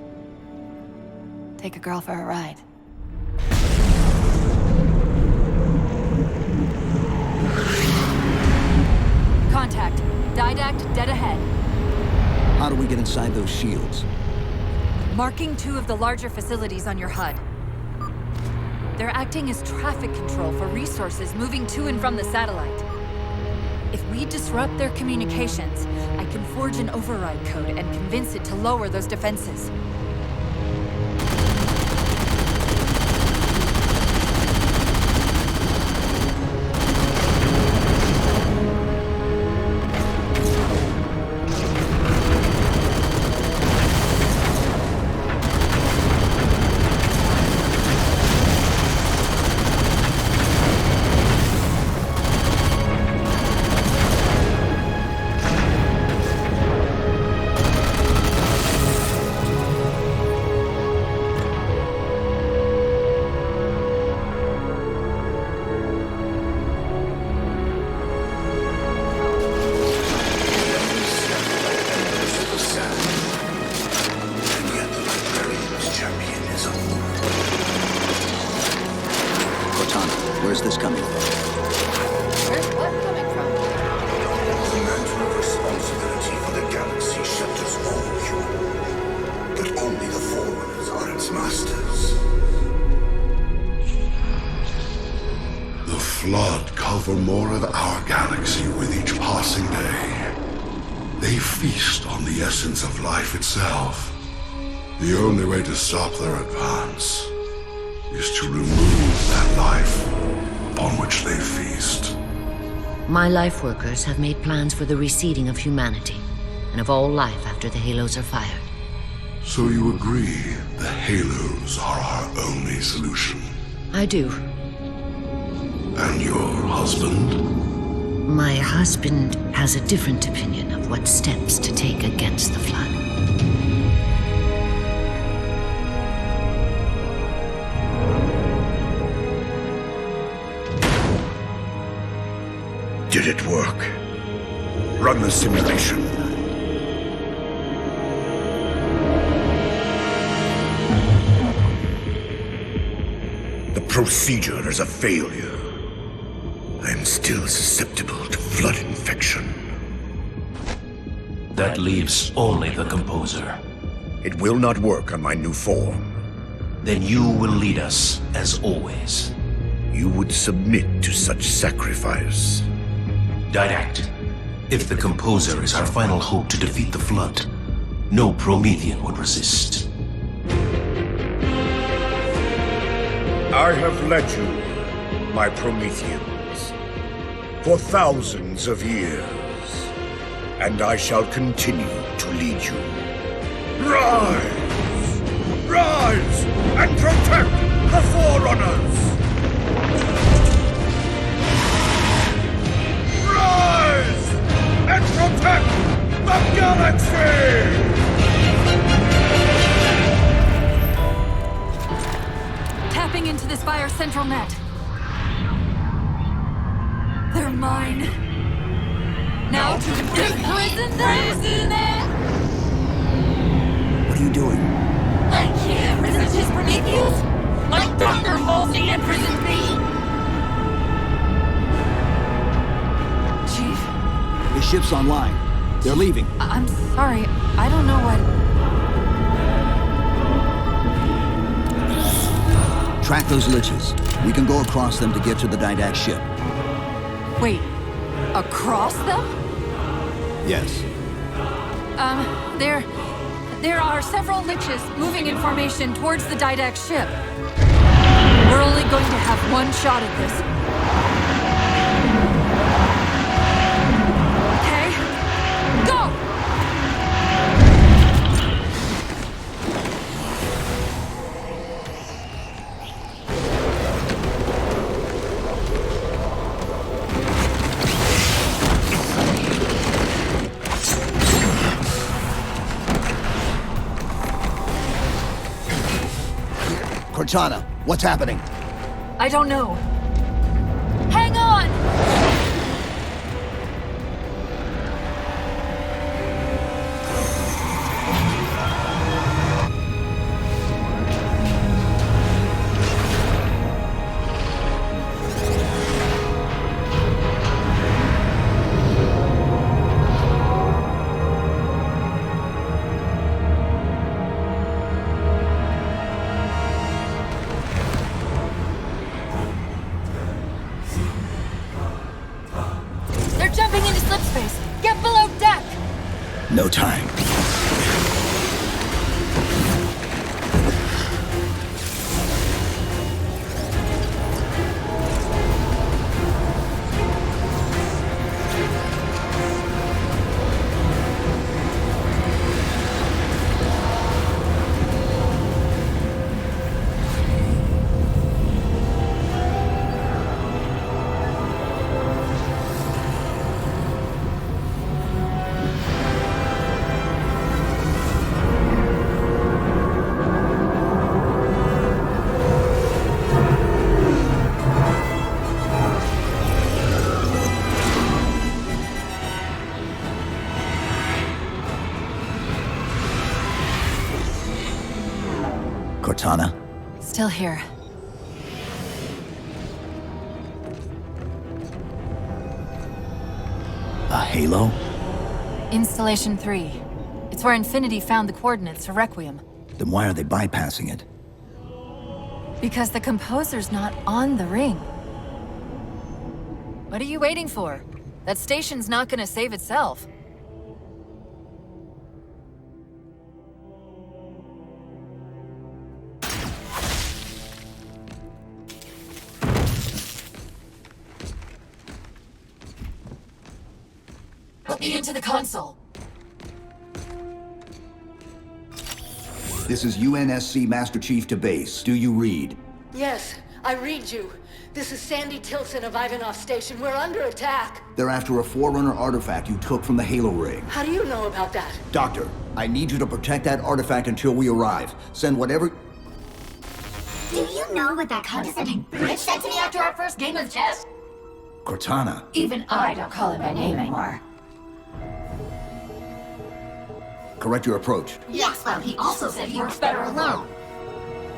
Take a girl for a ride. Contact. Didact dead ahead. How do we get inside those shields? Marking 2 of the larger facilities on your HUD. They're acting as traffic control for resources moving to and from the satellite. If we disrupt their communications, I can forge an override code and convince it to lower those defenses. Where's this coming from? Where's what coming from? The mantle of responsibility for the galaxy shelters all human. But only the Forerunners are its masters. The Flood cover more of our galaxy with each passing day. They feast on the essence of life itself. The only way to stop their advance is to remove that life upon which they feast. My life workers have made plans for the reseeding of humanity, and of all life after the halos are fired. So you agree the halos are our only solution? I do. And your husband? My husband has a different opinion of what steps to take against the Flood. Did it work? Run the simulation. The procedure is a failure. I am still susceptible to Flood infection. That leaves only the Composer. It will not work on my new form. Then you will lead us, as always. you would submit to such sacrifice. Didact, if the Composer is our final hope to defeat the Flood, no Promethean would resist. I have led you, my Prometheans, for thousands of years, and I shall continue to lead you. Rise! Rise and protect the Forerunners! Rise and protect the galaxy! Tapping into the Spire's central net. They're mine. Now to imprison them! What are you doing? I can't resist his Prometheus! My thunder holds the imprisoned me! Chief? The ship's online. They're leaving. I'm sorry. I don't know what... Track those liches. We can go across them to get to the Didact ship. Wait. Across them? Yes. There are several liches moving in formation towards the Didact ship. We're only going to have one shot at this. Okay? Go! Cortana, what's happening? I don't know. Hang on! No time. Cortana? Still here. A halo? Installation 3. It's where Infinity found the coordinates for Requiem. Then why are they bypassing it? Because the Composer's not on the ring. What are you waiting for? That station's not gonna save itself. Put me into the console. This is UNSC Master Chief to base. Do you read? Yes, I read you. This is Sandy Tilson of Ivanoff Station. We're under attack. They're after a Forerunner artifact you took from the Halo ring. How do you know about that? Doctor, I need you to protect that artifact until we arrive. Send whatever... Do you know what that condescending bitch said to me after our first game of chess? Cortana. Even I don't call him by name anymore. Correct your approach. Yes, well, he also said he works better alone.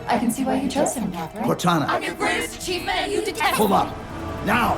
I can see why you chose him, Catherine. Cortana. I'm your greatest achievement and you detest Hold up. Now!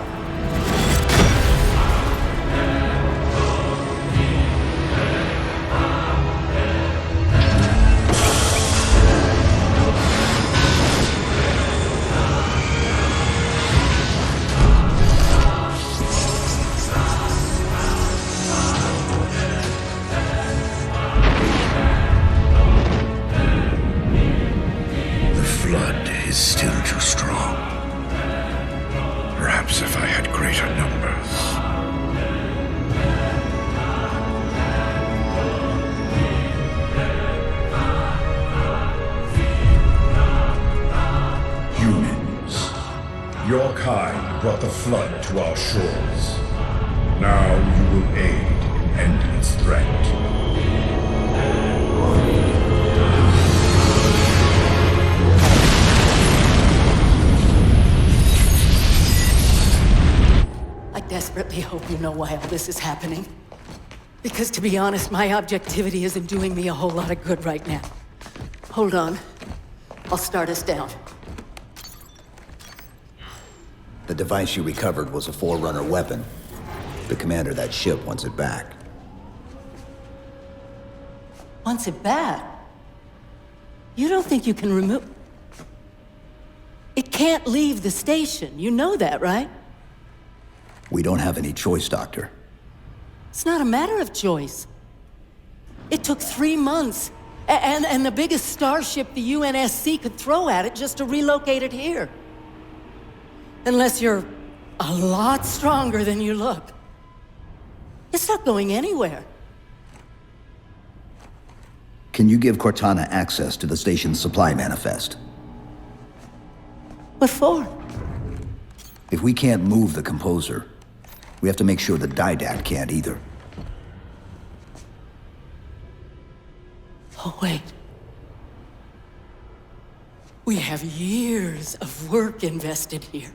brought the Flood to our shores. Now you will aid in ending its threat. I desperately hope you know why all this is happening. Because to be honest, my objectivity isn't doing me a whole lot of good right now. Hold on. I'll start us down. The device you recovered was a Forerunner weapon. The commander of that ship wants it back. Wants it back? You don't think you can remove... It can't leave the station. You know that, right? We don't have any choice, Doctor. It's not a matter of choice. It took 3 months. And the biggest starship the UNSC could throw at it just to relocate it here. Unless you're a lot stronger than you look. It's not going anywhere. Can you give Cortana access to the station's supply manifest? What for? If we can't move the composer, we have to make sure the Didact can't either. Oh, wait. We have years of work invested here.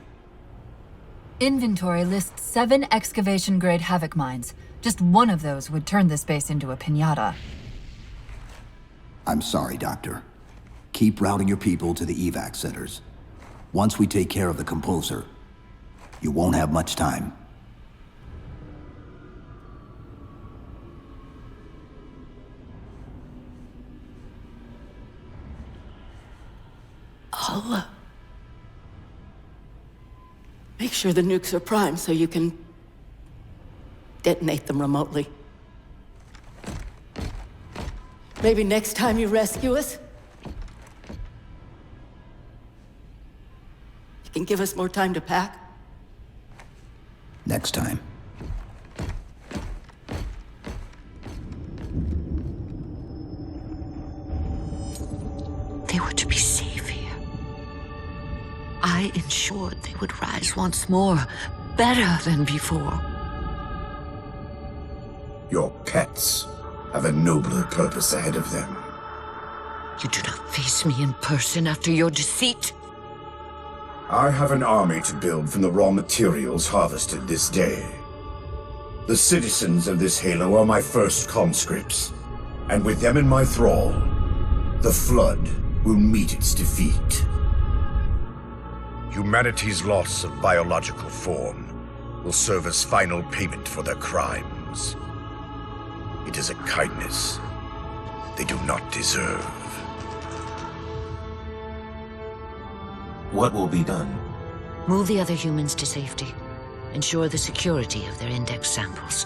Inventory lists 7 excavation-grade Havoc mines. Just one of those would turn this base into a piñata. I'm sorry, Doctor. Keep routing your people to the evac centers. Once we take care of the composer, you won't have much time. I'll, make sure the nukes are primed so you can detonate them remotely. Maybe next time you rescue us, you can give us more time to pack. Next time. They were to be safe here. I ensured they would rise once more, better than before. Your pets have a nobler purpose ahead of them. You do not face me in person after your deceit. I have an army to build from the raw materials harvested this day. The citizens of this Halo are my first conscripts, and with them in my thrall, the Flood will meet its defeat. Humanity's loss of biological form will serve as final payment for their crimes. It is a kindness they do not deserve. What will be done? Move the other humans to safety. Ensure the security of their index samples.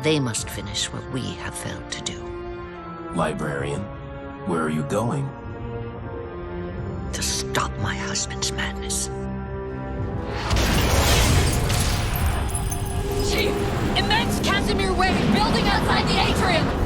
They must finish what we have failed to do. Librarian, where are you going? To stop my husband's madness. Chief! Immense Casimir wave building outside the atrium!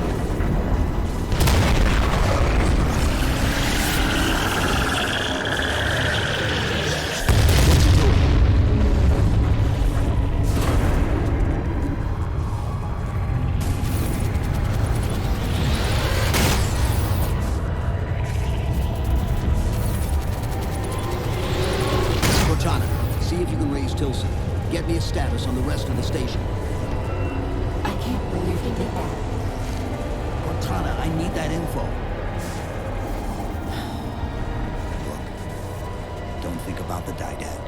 Status on the rest of the station. I can't believe you did that. Cortana, I need that info. Look, don't think about the Didact.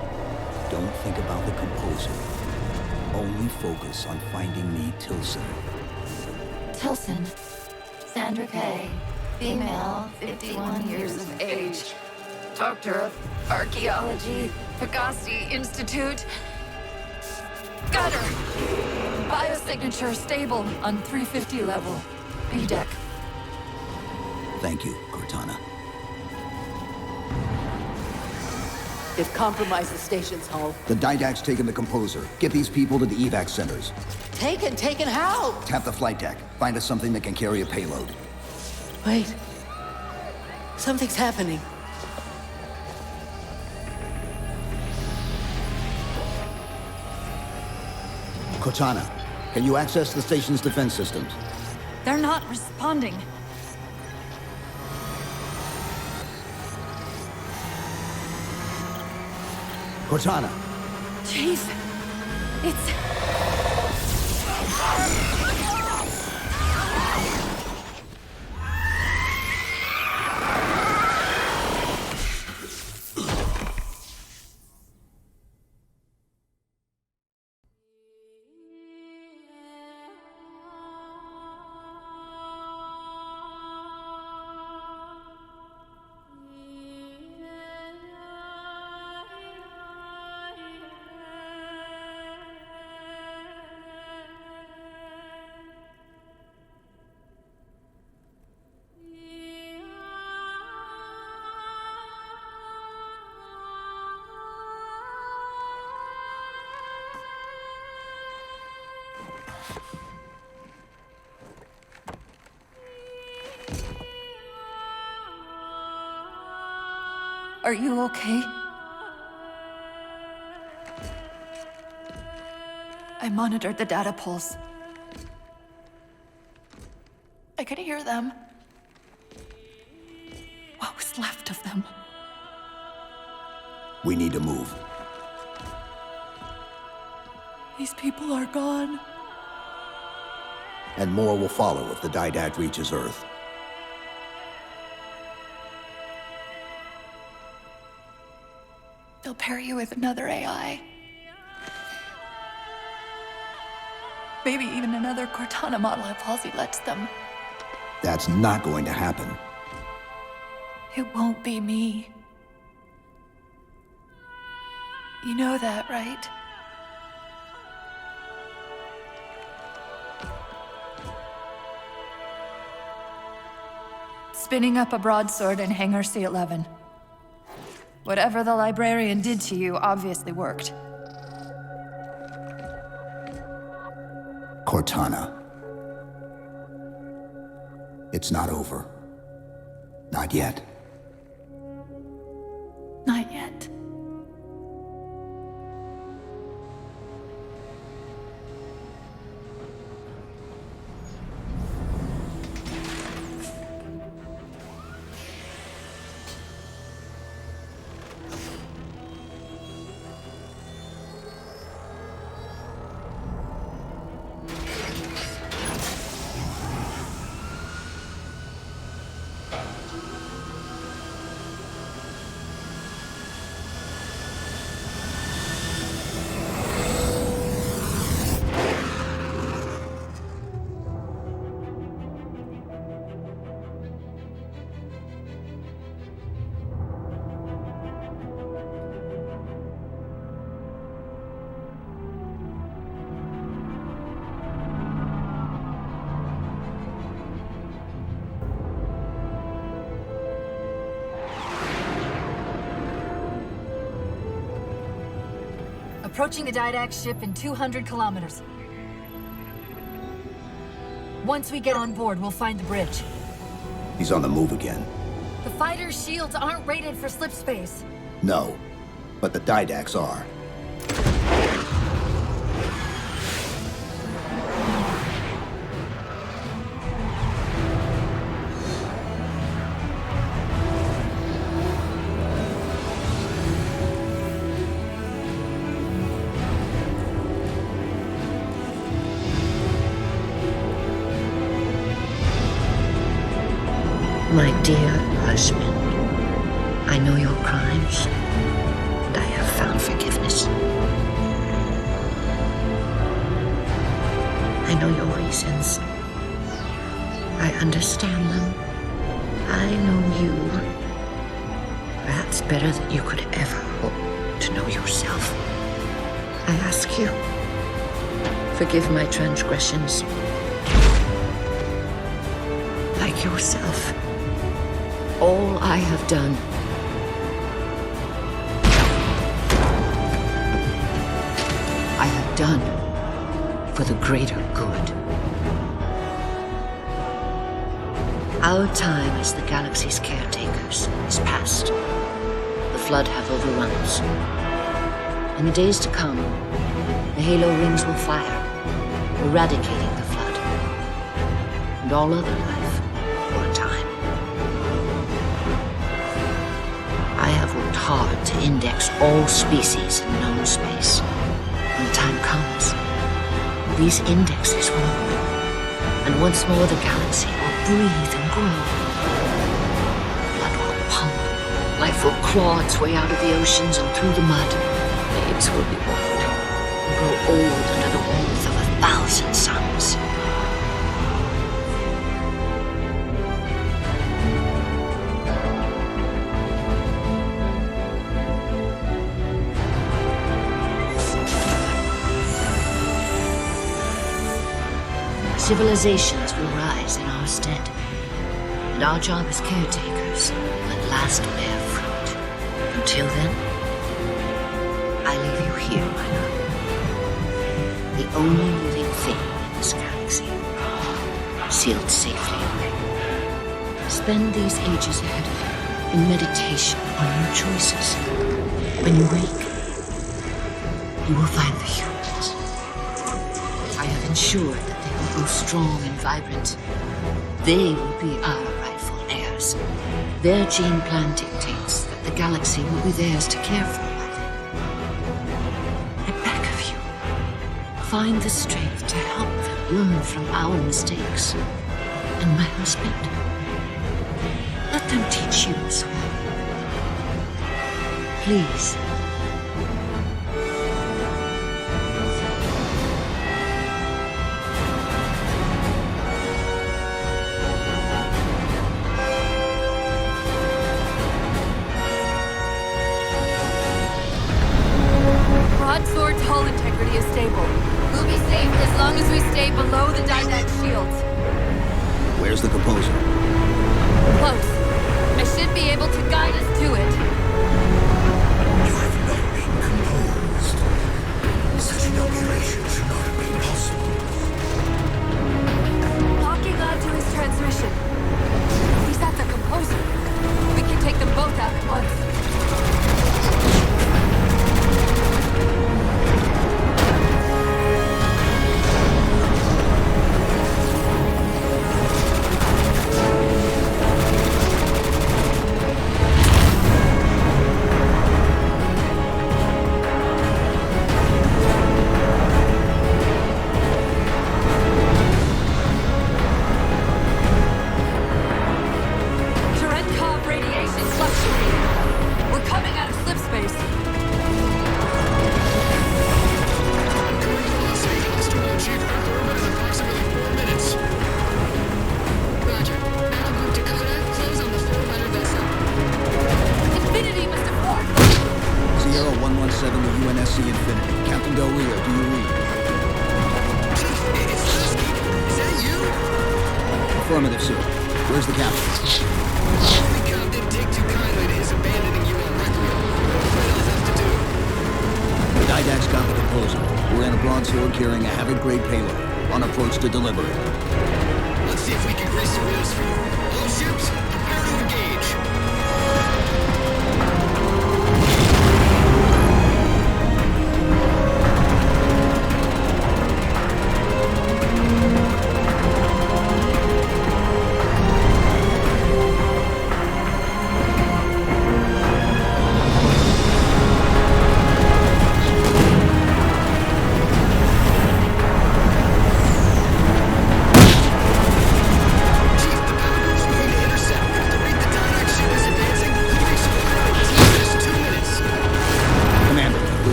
Don't think about the composer. Only focus on finding me Tilson. Tilson. Sandra Kay. Female, 51 years of age. Doctor of Archaeology, Pegasi Institute. Got her! Biosignature stable on 350 level. B-deck. Thank you, Cortana. They've compromised the station's hull. The Didact's taken the composer. Get these people to the evac centers. Taken how? Tap the flight deck. Find us something that can carry a payload. Wait. Something's happening. Cortana, can you access the station's defense systems? They're not responding. Cortana! Chief, it's... Are you okay? I monitored the data pulse. I could hear them. What was left of them? We need to move. These people are gone. And more will follow if the Didact reaches Earth. They'll pair you with another AI. Maybe even another Cortana model if Halsey lets them. That's not going to happen. It won't be me. You know that, right? Spinning up a broadsword in Hangar C-11. Whatever the Librarian did to you obviously worked. Cortana. It's not over. Not yet. Not yet. Approaching the Didact ship in 200 kilometers. Once we get on board, we'll find the bridge. He's on the move again. The fighter's shields aren't rated for slip space. No, but the Didacts are. My dear husband, I know your crimes, and I have found forgiveness. I know your reasons. I understand them. I know you. Perhaps better than you could ever hope to know yourself. I ask you, forgive my transgressions. Like yourself. All I have done. I have done for the greater good. Our time as the galaxy's caretakers is past. The Flood have overrun us. In the days to come, the Halo rings will fire. eradicating the Flood, and all other life, for a time. I have worked hard to index all species in known space. When the time comes, these indexes will open, and once more the galaxy will breathe and grow. Blood will pump, life will claw its way out of the oceans and through the mud. Babes will be born, and grow old under the warmth of 1,000 suns. Civilizations will rise in our stead, and our job as caretakers will at last bear fruit. Until then, I leave you here, my love. The only living thing in this galaxy, sealed safely away. Spend these ages ahead of you in meditation on your choices. When you wake, you will find the humans. I have ensured that they will grow strong and vibrant. They will be our rightful heirs. Their gene plan dictates that the galaxy will be theirs to care for by then. I beg of you, find the strength to help them learn from our mistakes. And my husband, let them teach you as well. Please. Broadsword's hull integrity is stable. We'll be safe as long as we stay below the Didact shields. Where's the composer? Close. I should be able to guide us to it. You have not been composed. Such an operation should not have been possible. Locking onto his transmission. He's at the composer. We can take them both out at once. Affirmative, sir. Where's the captain? Requiem didn't take too kindly to his abandoning you on Requiem. What else has to do? The Didact's got the composer. We're in a broadsword carrying a Havoc-grade payload. On approach to delivery. Let's see if we can grease the wheels for you. All ships, prepare to engage.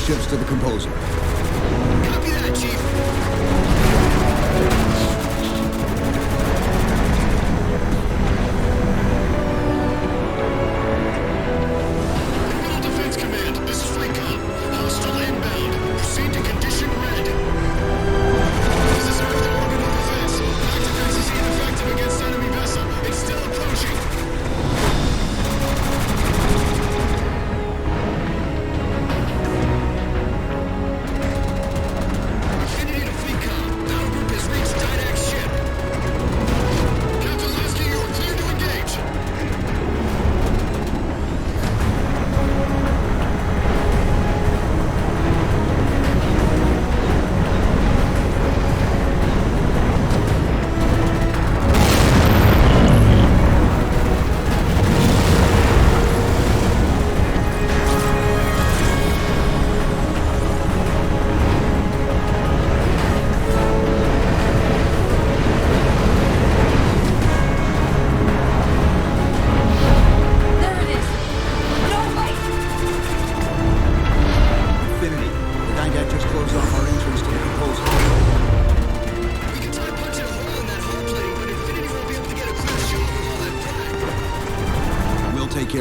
Ships to the composer. Copy that, Chief. Admiral Defense Command, this is Recon. Hostile inbound. Proceed to condition red. This is Earth orbital defense. Black defense is ineffective against enemy vessel. It's still approaching.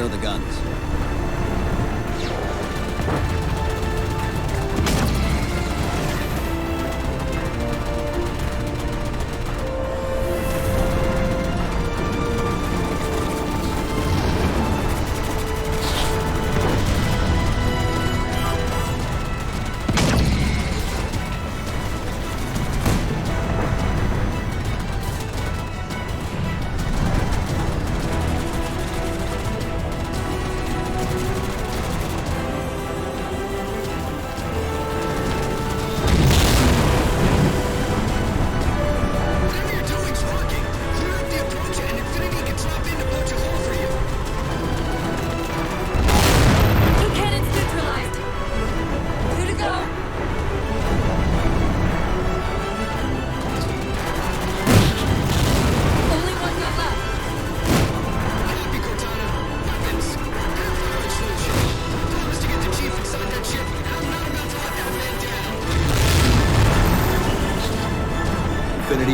care of the guns.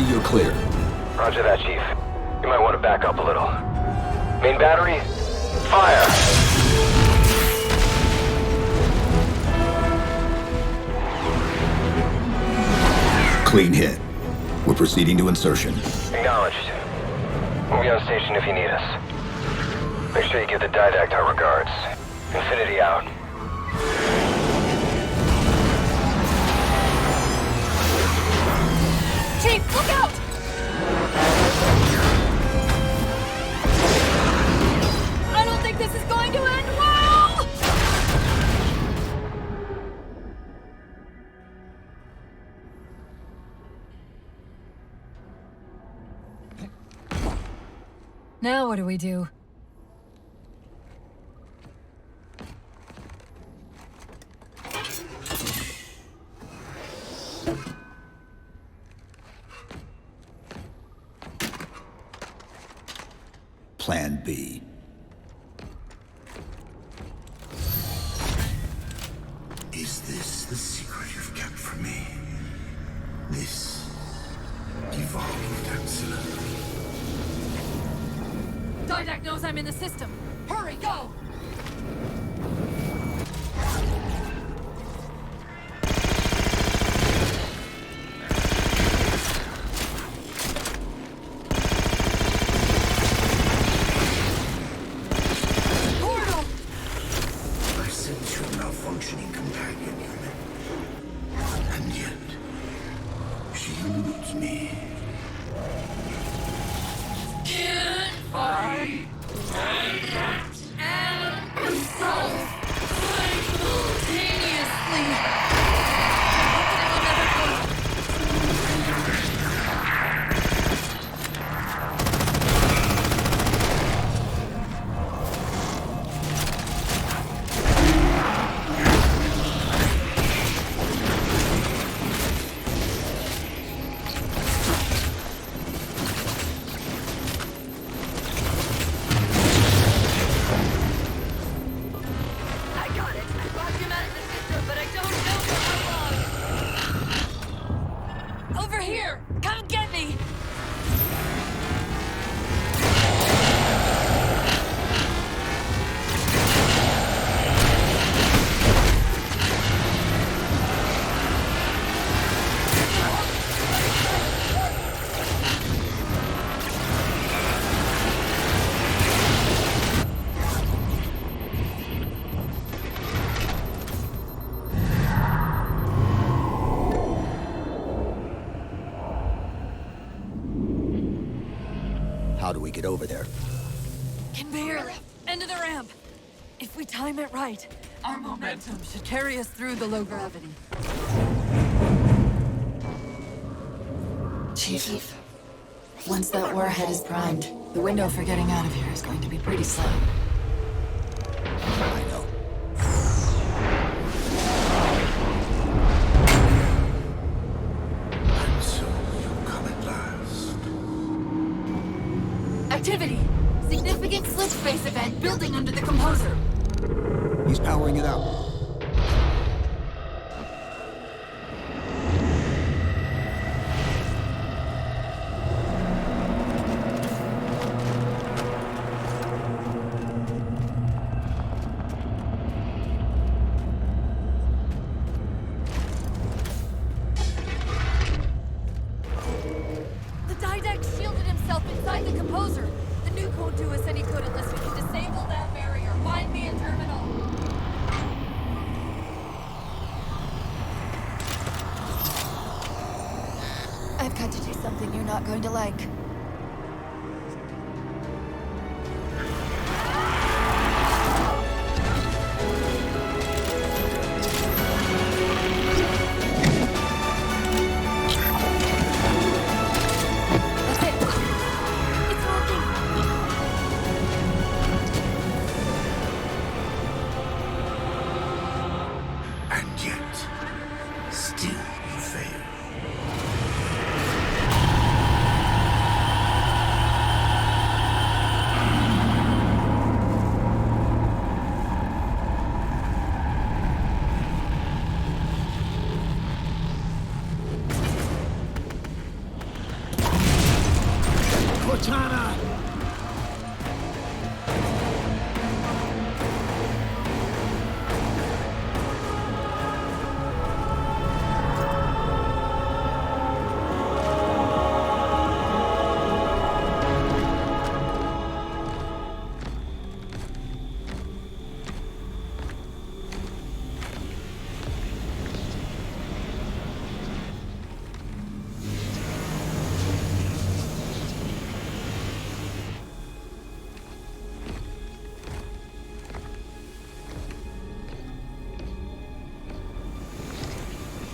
You're clear. Roger that, Chief. You might want to back up a little. Main battery, fire! Clean hit. We're proceeding to insertion. Acknowledged. We'll be on station if you need us. Make sure you give the Didact our regards. Infinity out. Chief, look out! I don't think this is going to end well! Now what do we do? Plan B. Is this the secret you've kept from me? This evolved Axilla? Didact knows I'm in the system. Hurry, go! How do we get over there? Conveyor, end of the ramp. If we time it right, our momentum should carry us through the low gravity. Chief, once that warhead is primed, the window for getting out of here is going to be pretty slim. I know. And so you come at last. Activity! Significant slip space event building under the composer. He's powering it up. Find the composer. The nuke won't do us any good unless we can disable that barrier. Find me a terminal. I've got to do something you're not going to like.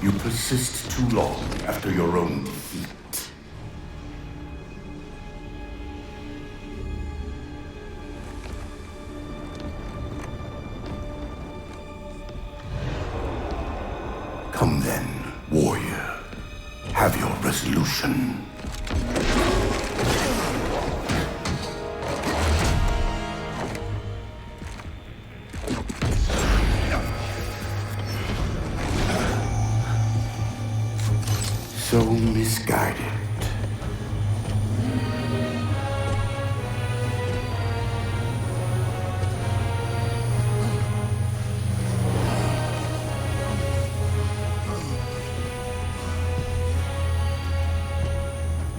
You persist too long after your own defeat. Come then, warrior. Have your resolution. So misguided.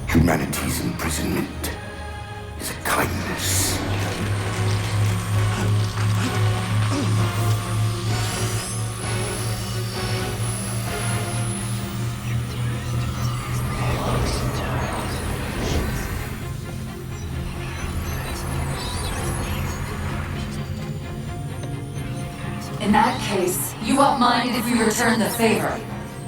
Humanity's imprisonment is a kindness. In that case, you won't mind if we return the favor.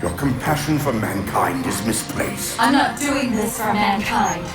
Your compassion for mankind is misplaced. I'm not doing this for mankind.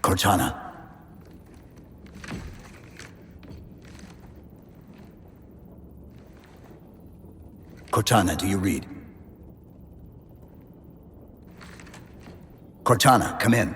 Cortana. Cortana, do you read? Cortana, come in.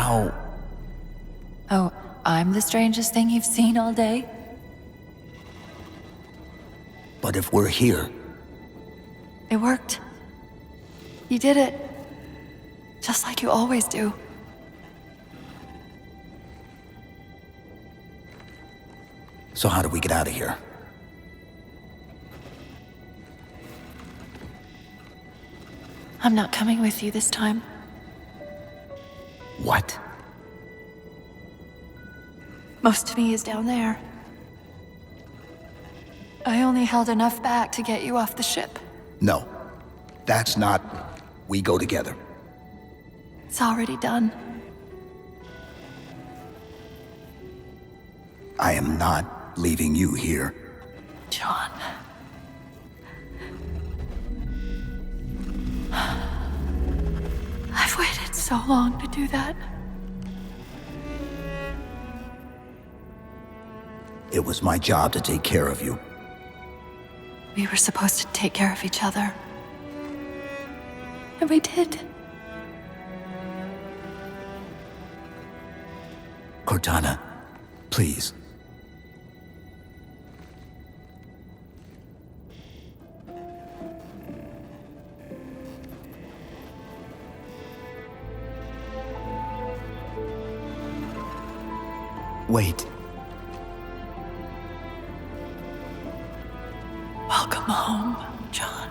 How? Oh, I'm the strangest thing you've seen all day? But if we're here, It worked. You did it. Just like you always do. so how do we get out of here? I'm not coming with you this time. What? Most of me is down there. I only held enough back to get you off the ship. No. That's not... We go together. It's already done. I am not leaving you here. John. I've waited so long to do that. It was my job to take care of you. We were supposed to take care of each other. And we did. Cortana, please. Wait. Welcome home, John.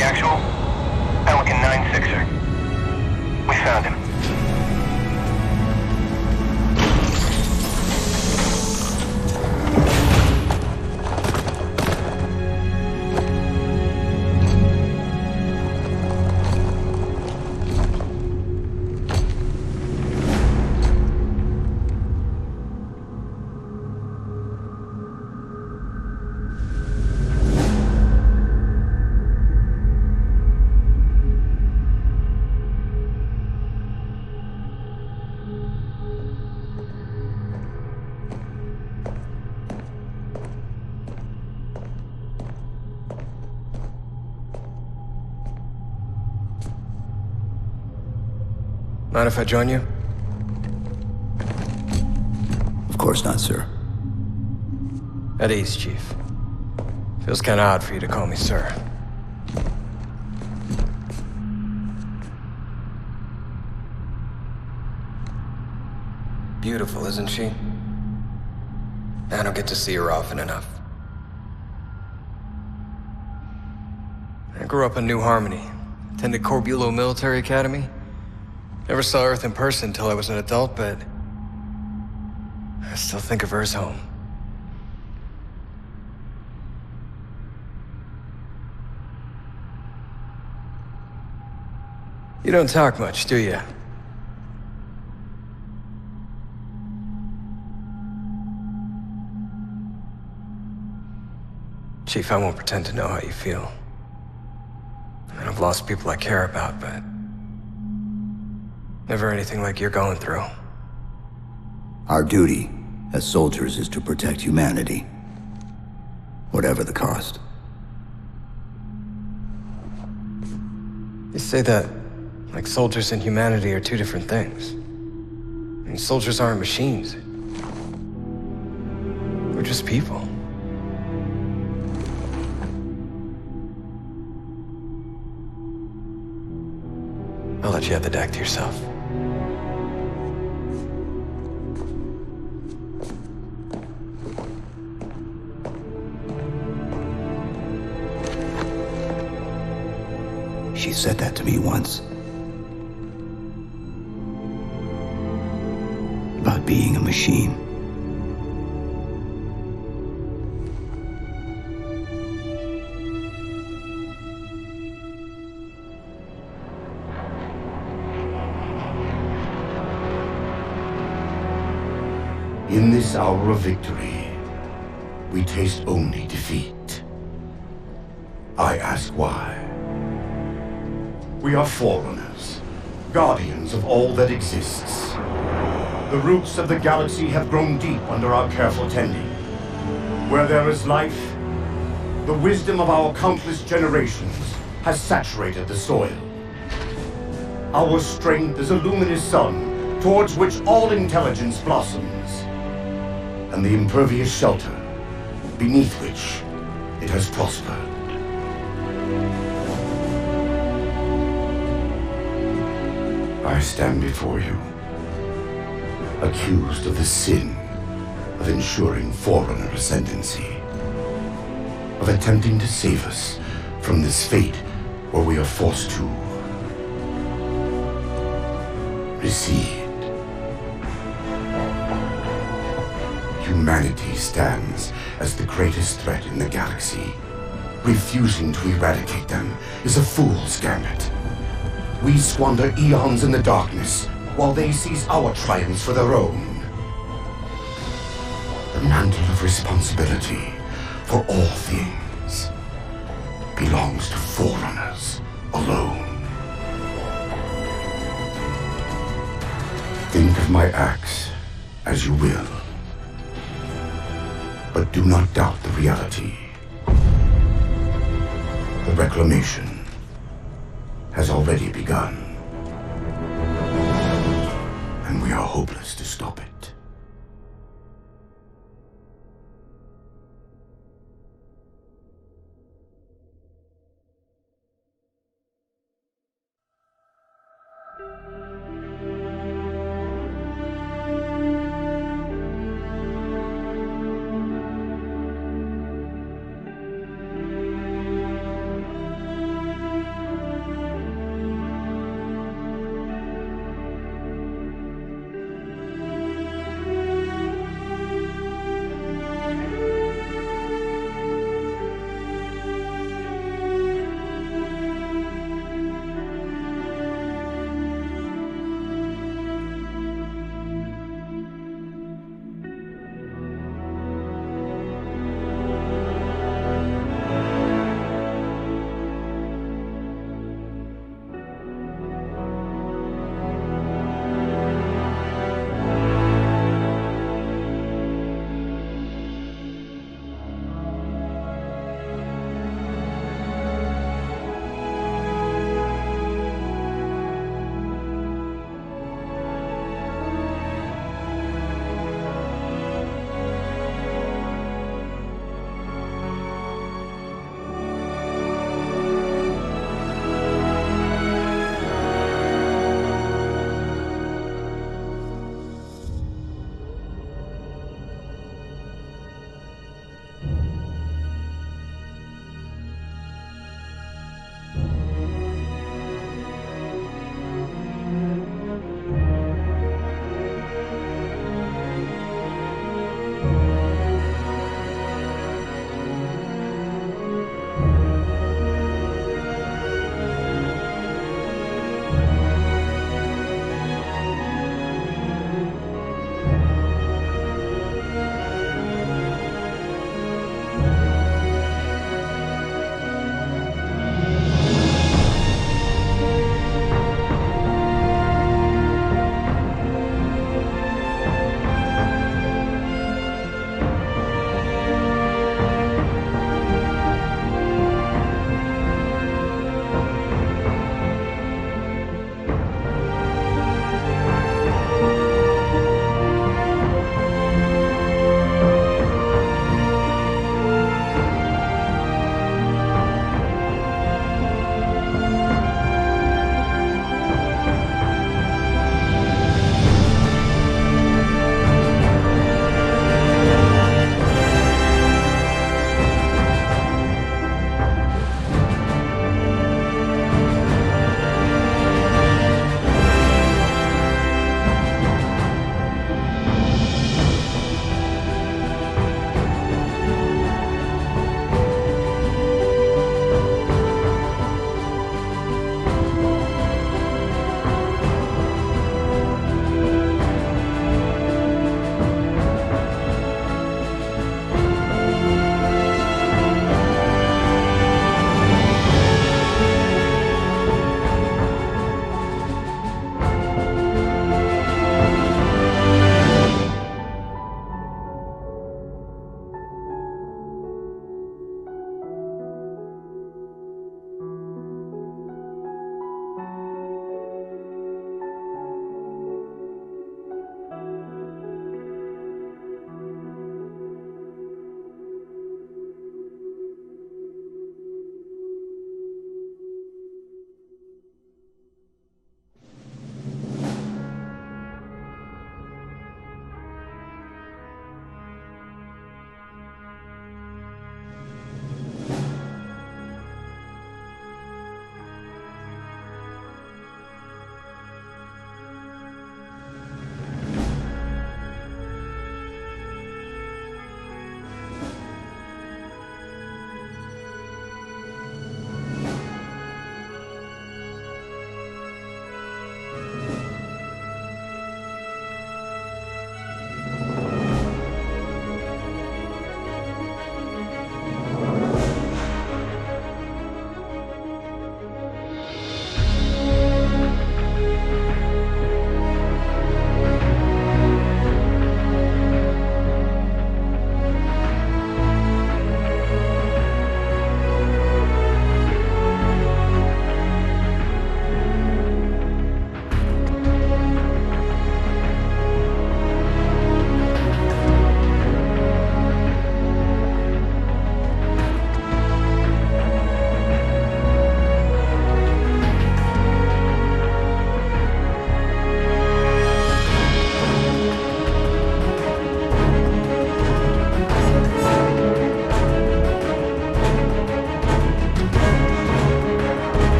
Actual, Pelican 9-6er. We found him. Mind if I join you? Of course not, sir. At ease, Chief. Feels kinda odd for you to call me sir. Beautiful, isn't she? I don't get to see her often enough. I grew up in New Harmony. Attended Corbulo Military Academy. Never saw Earth in person until I was an adult, but I still think of her as home. You don't talk much, do you? Chief, I won't pretend to know how you feel. I've lost people I care about, but never anything like you're going through. Our duty as soldiers is to protect humanity, whatever the cost. You say that Like soldiers and humanity are two different things. And soldiers aren't machines. We're just people. I'll let you have the deck to yourself. She said that to me once. About being a machine. In this hour of victory, we taste only defeat. I ask why. We are forerunners, guardians of all that exists. The roots of the galaxy have grown deep under our careful tending. Where there is life, the wisdom of our countless generations has saturated the soil. Our strength is a luminous sun towards which all intelligence blossoms, and the impervious shelter beneath which it has prospered. I stand before you, accused of the sin of ensuring Forerunner ascendancy, of attempting to save us from this fate where we are forced to recede. Humanity stands as the greatest threat in the galaxy. Refusing to eradicate them is a fool's gambit. We squander eons in the darkness, while they seize our triumphs for their own. The mantle of responsibility for all things belongs to Forerunners alone. Think of my acts as you will, but do not doubt the reality. The reclamation has already begun, and we are hopeless to stop it.